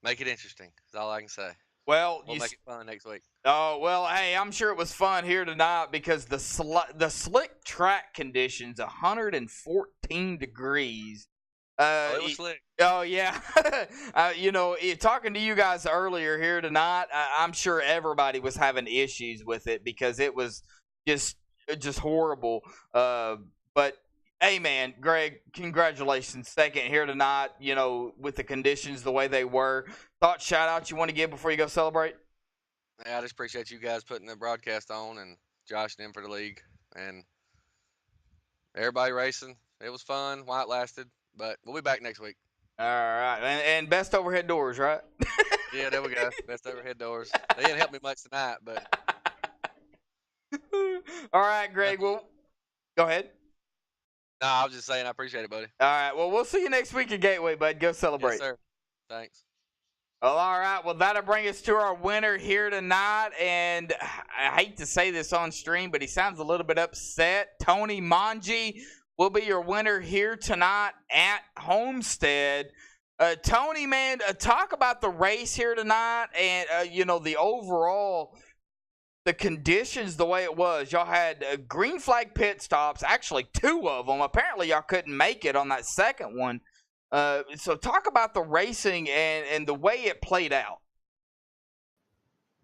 make it interesting. That's all I can say. Well, we'll make it fun next week. Oh, well, hey, I'm sure it was fun here tonight because the slick track conditions, 114 degrees. It was slick. Oh, yeah. Talking to you guys earlier here tonight, I'm sure everybody was having issues with it because it was just horrible. But hey, man, Greg, congratulations. Second here tonight, with the conditions the way they were. Thought shout out you want to give before you go celebrate? Yeah, I just appreciate you guys putting the broadcast on and Josh and them for the league and everybody racing. It was fun while it lasted, but we'll be back next week. All right. And best overhead doors, right? Yeah, there we go. Best overhead doors. They didn't help me much tonight, but. All right, Greg. Well, go ahead. No, I was just saying I appreciate it, buddy. All right. Well, we'll see you next week at Gateway, bud. Go celebrate. Yes, sir. Thanks. Well, all right. Well, that'll bring us to our winner here tonight. And I hate to say this on stream, but he sounds a little bit upset. Tony Manji will be your winner here tonight at Homestead. Tony, man, talk about the race here tonight and, the overall, the conditions the way it was. Y'all had green flag pit stops, actually 2 of them. Apparently, y'all couldn't make it on that second one. So talk about the racing and the way it played out.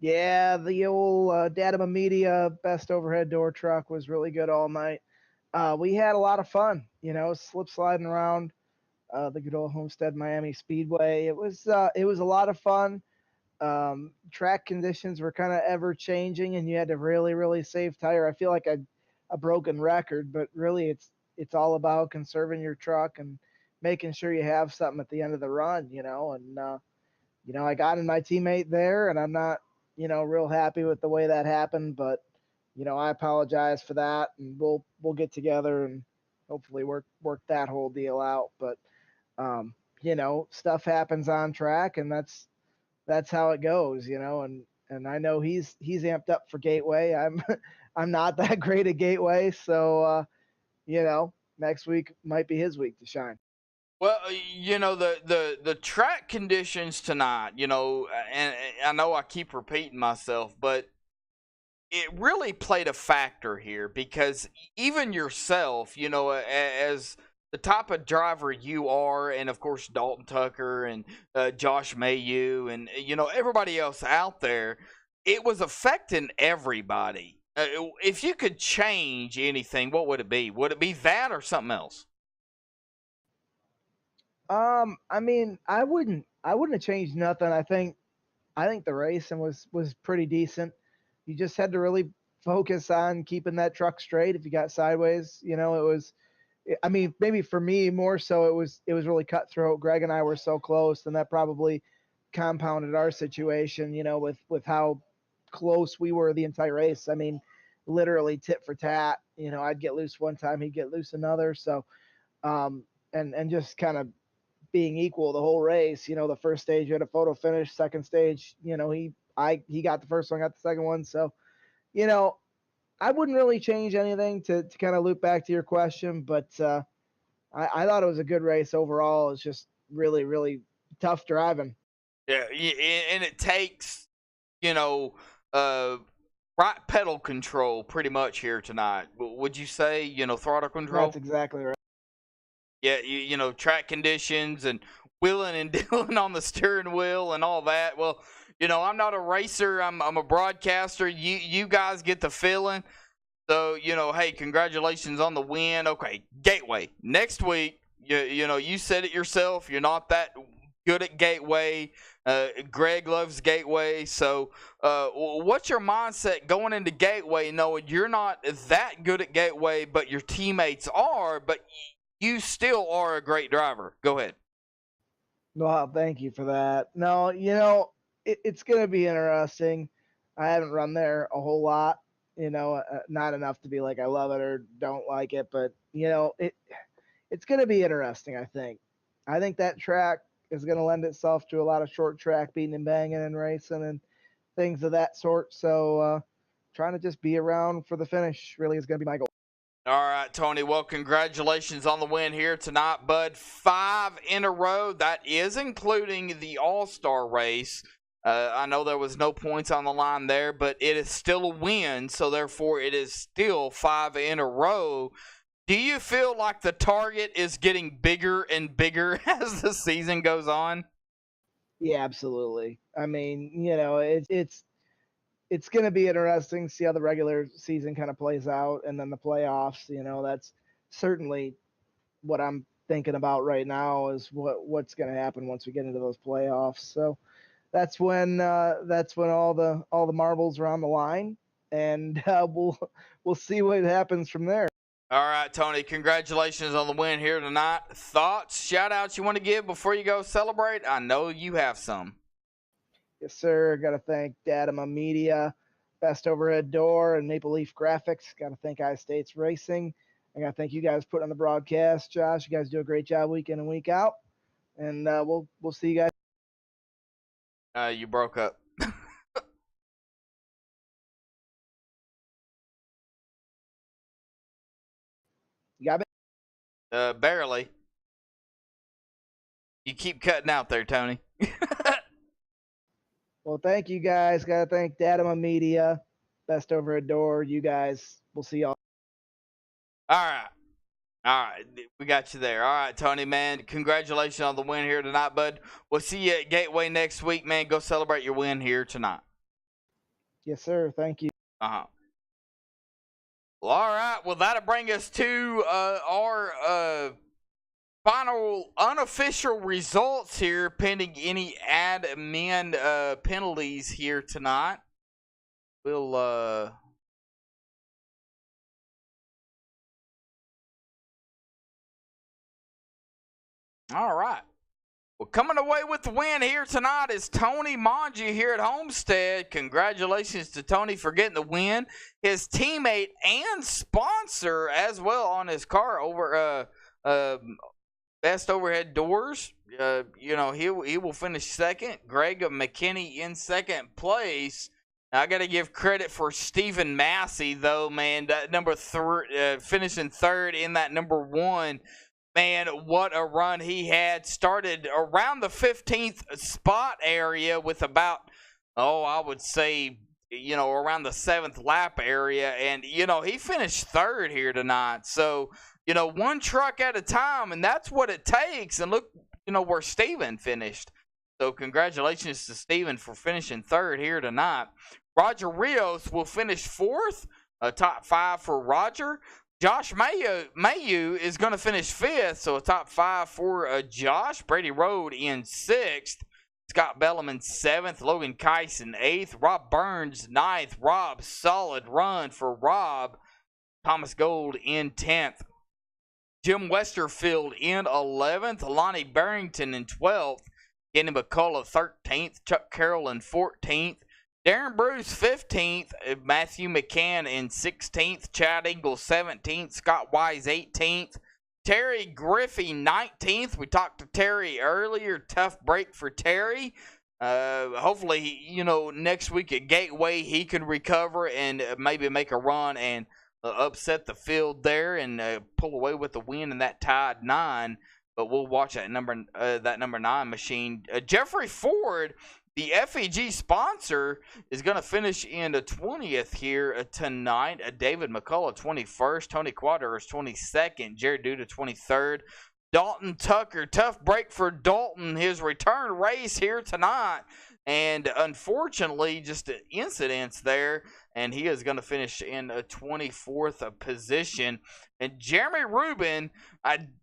Yeah, the old Datama Media best overhead door truck was really good all night. We had a lot of fun, slip sliding around the good old Homestead Miami Speedway. It was a lot of fun. Track conditions were kind of ever changing, and you had to really, really save tire. I feel like a broken record, but really it's all about conserving your truck and making sure you have something at the end of the run, and I got in my teammate there, and I'm not, real happy with the way that happened, but I apologize for that, and we'll get together and hopefully work that whole deal out. But stuff happens on track, and that's how it goes, and I know he's amped up for Gateway. I'm not that great at Gateway, so next week might be his week to shine. Well, the track conditions tonight, and I know I keep repeating myself, but it really played a factor here because even yourself, as the type of driver you are, and of course Dalton Tucker and Josh Mayu and everybody else out there, it was affecting everybody. If you could change anything, what would it be? Would it be that or something else? I mean, I wouldn't have changed nothing. I think the racing was pretty decent. You just had to really focus on keeping that truck straight. If you got sideways, it was, I mean, maybe for me more so, it was really cutthroat. Greg and I were so close, and that probably compounded our situation, with how close we were the entire race. I mean, literally tit for tat. I'd get loose one time, he'd get loose another. So, and just kind of being equal the whole race. The first stage you had a photo finish, second stage, he got the first one, got the second one. So, I wouldn't really change anything to kind of loop back to your question, but I thought it was a good race overall. It's just really, really tough driving. Yeah, and it takes, right pedal control pretty much here tonight. Would you say, throttle control? That's exactly right. Yeah, you know, track conditions and wheeling and dealing on the steering wheel and all that. Well, you know, I'm not a racer. I'm a broadcaster. You guys get the feeling. So, you know, hey, congratulations on the win. Okay, Gateway. Next week, you know, you said it yourself. You're not that good at Gateway. Greg loves Gateway. So, what's your mindset going into Gateway knowing you're not that good at Gateway, but your teammates are, but you still are a great driver? Go ahead. Well, thank you for that. No, you know, it's going to be interesting. I haven't run there a whole lot, you know, not enough to be like I love it or don't like it, but you know, it's going to be interesting, I think. I think that track is going to lend itself to a lot of short track beating and banging and racing and things of that sort. So, trying to just be around for the finish really is going to be my goal. All right, Tony. Well, congratulations on the win here tonight, bud. 5 in a row. That is including the All-Star race. I know there was no points on the line there, but it is still a win, so therefore it is still 5 in a row. Do you feel like the target is getting bigger and bigger as the season goes on? Yeah, absolutely. I mean, you know, it's going to be interesting to see how the regular season kind of plays out, and then the playoffs. You know, that's certainly what I'm thinking about right now is what's going to happen once we get into those playoffs. So that's when all the marbles are on the line, and we'll see what happens from there. All right, Tony, congratulations on the win here tonight. Thoughts, shout-outs you want to give before you go celebrate? I know you have some. Yes, sir. Got to thank Dadama Media, Best Overhead Door, and Maple Leaf Graphics. Got to thank iStates Racing. I got to thank you guys putting on the broadcast. Josh, you guys do a great job week in and week out. And we'll see you guys. You broke up. You got it? Barely. You keep cutting out there, Tony. Well, thank you guys. Got to thank Dadama Media, Best Overhead Door. You guys. We'll see y'all. All right, we got you there. All right, Tony, man, congratulations on the win here tonight, bud. We'll see you at Gateway next week, man. Go celebrate your win here tonight. Yes, sir. Thank you. Well, all right. Well, that'll bring us to our final unofficial results here, pending any admin penalties here tonight. We'll all right. Well, coming away with the win here tonight is Tony Manji here at Homestead. Congratulations to Tony for getting the win. His teammate and sponsor as well on his car over Best Overhead Doors. You know, he will finish second. Greg McKinney in second place. Now, I got to give credit for Stephen Massey, though, man. That number 3, finishing third in that number 1. Man, what a run he had. Started around the 15th spot area with about, I would say, you know, around the 7th lap area. And, you know, he finished third here tonight. So, you know, one truck at a time, and that's what it takes. And look, you know, where Steven finished. So congratulations to Steven for finishing third here tonight. Roger Rios will finish fourth, top 5 for Roger. Josh Mayu is going to finish 5th, so a top 5 for Josh. Brady Road in 6th. Scott Belleman 7th. Logan Kyson 8th. Rob Burns 9th. Rob, solid run for Rob. Thomas Gold in 10th. Jim Westerfield in 11th. Lonnie Barrington in 12th. Kenny McCullough 13th. Chuck Carroll in 14th. Darren Bruce 15th, Matthew McCann in 16th, Chad Ingalls 17th, Scott Wise 18th, Terry Griffey 19th. We talked to Terry earlier. Tough break for Terry. Hopefully, you know, next week at Gateway he can recover and maybe make a run and upset the field there and pull away with the win in that tied 9. But we'll watch that number 9 machine. Jeffrey Ford, the FEG sponsor, is going to finish in the 20th here tonight. David McCullough 21st, Tony Quadras 22nd, Jared Duda 23rd, Dalton Tucker. Tough break for Dalton, his return race here tonight. And unfortunately, just incidents there, and he is going to finish in a 24th position. And Jeremy Rubin,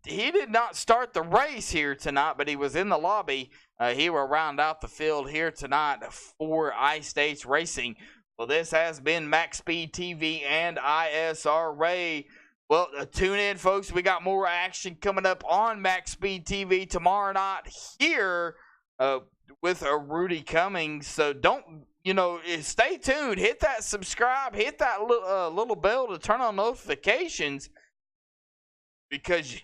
he did not start the race here tonight, but he was in the lobby. He will round out the field here tonight for iStates Racing. Well, this has been MaxSpeedTV and ISRA. Well, tune in, folks. We got more action coming up on MaxSpeedTV tomorrow night here with Rudy Cummings. So stay tuned. Hit that subscribe. Hit that little bell to turn on notifications, because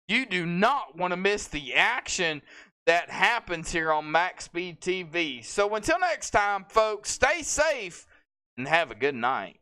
you do not want to miss the action that happens here on MaxSpeedTV. So until next time, folks, stay safe and have a good night.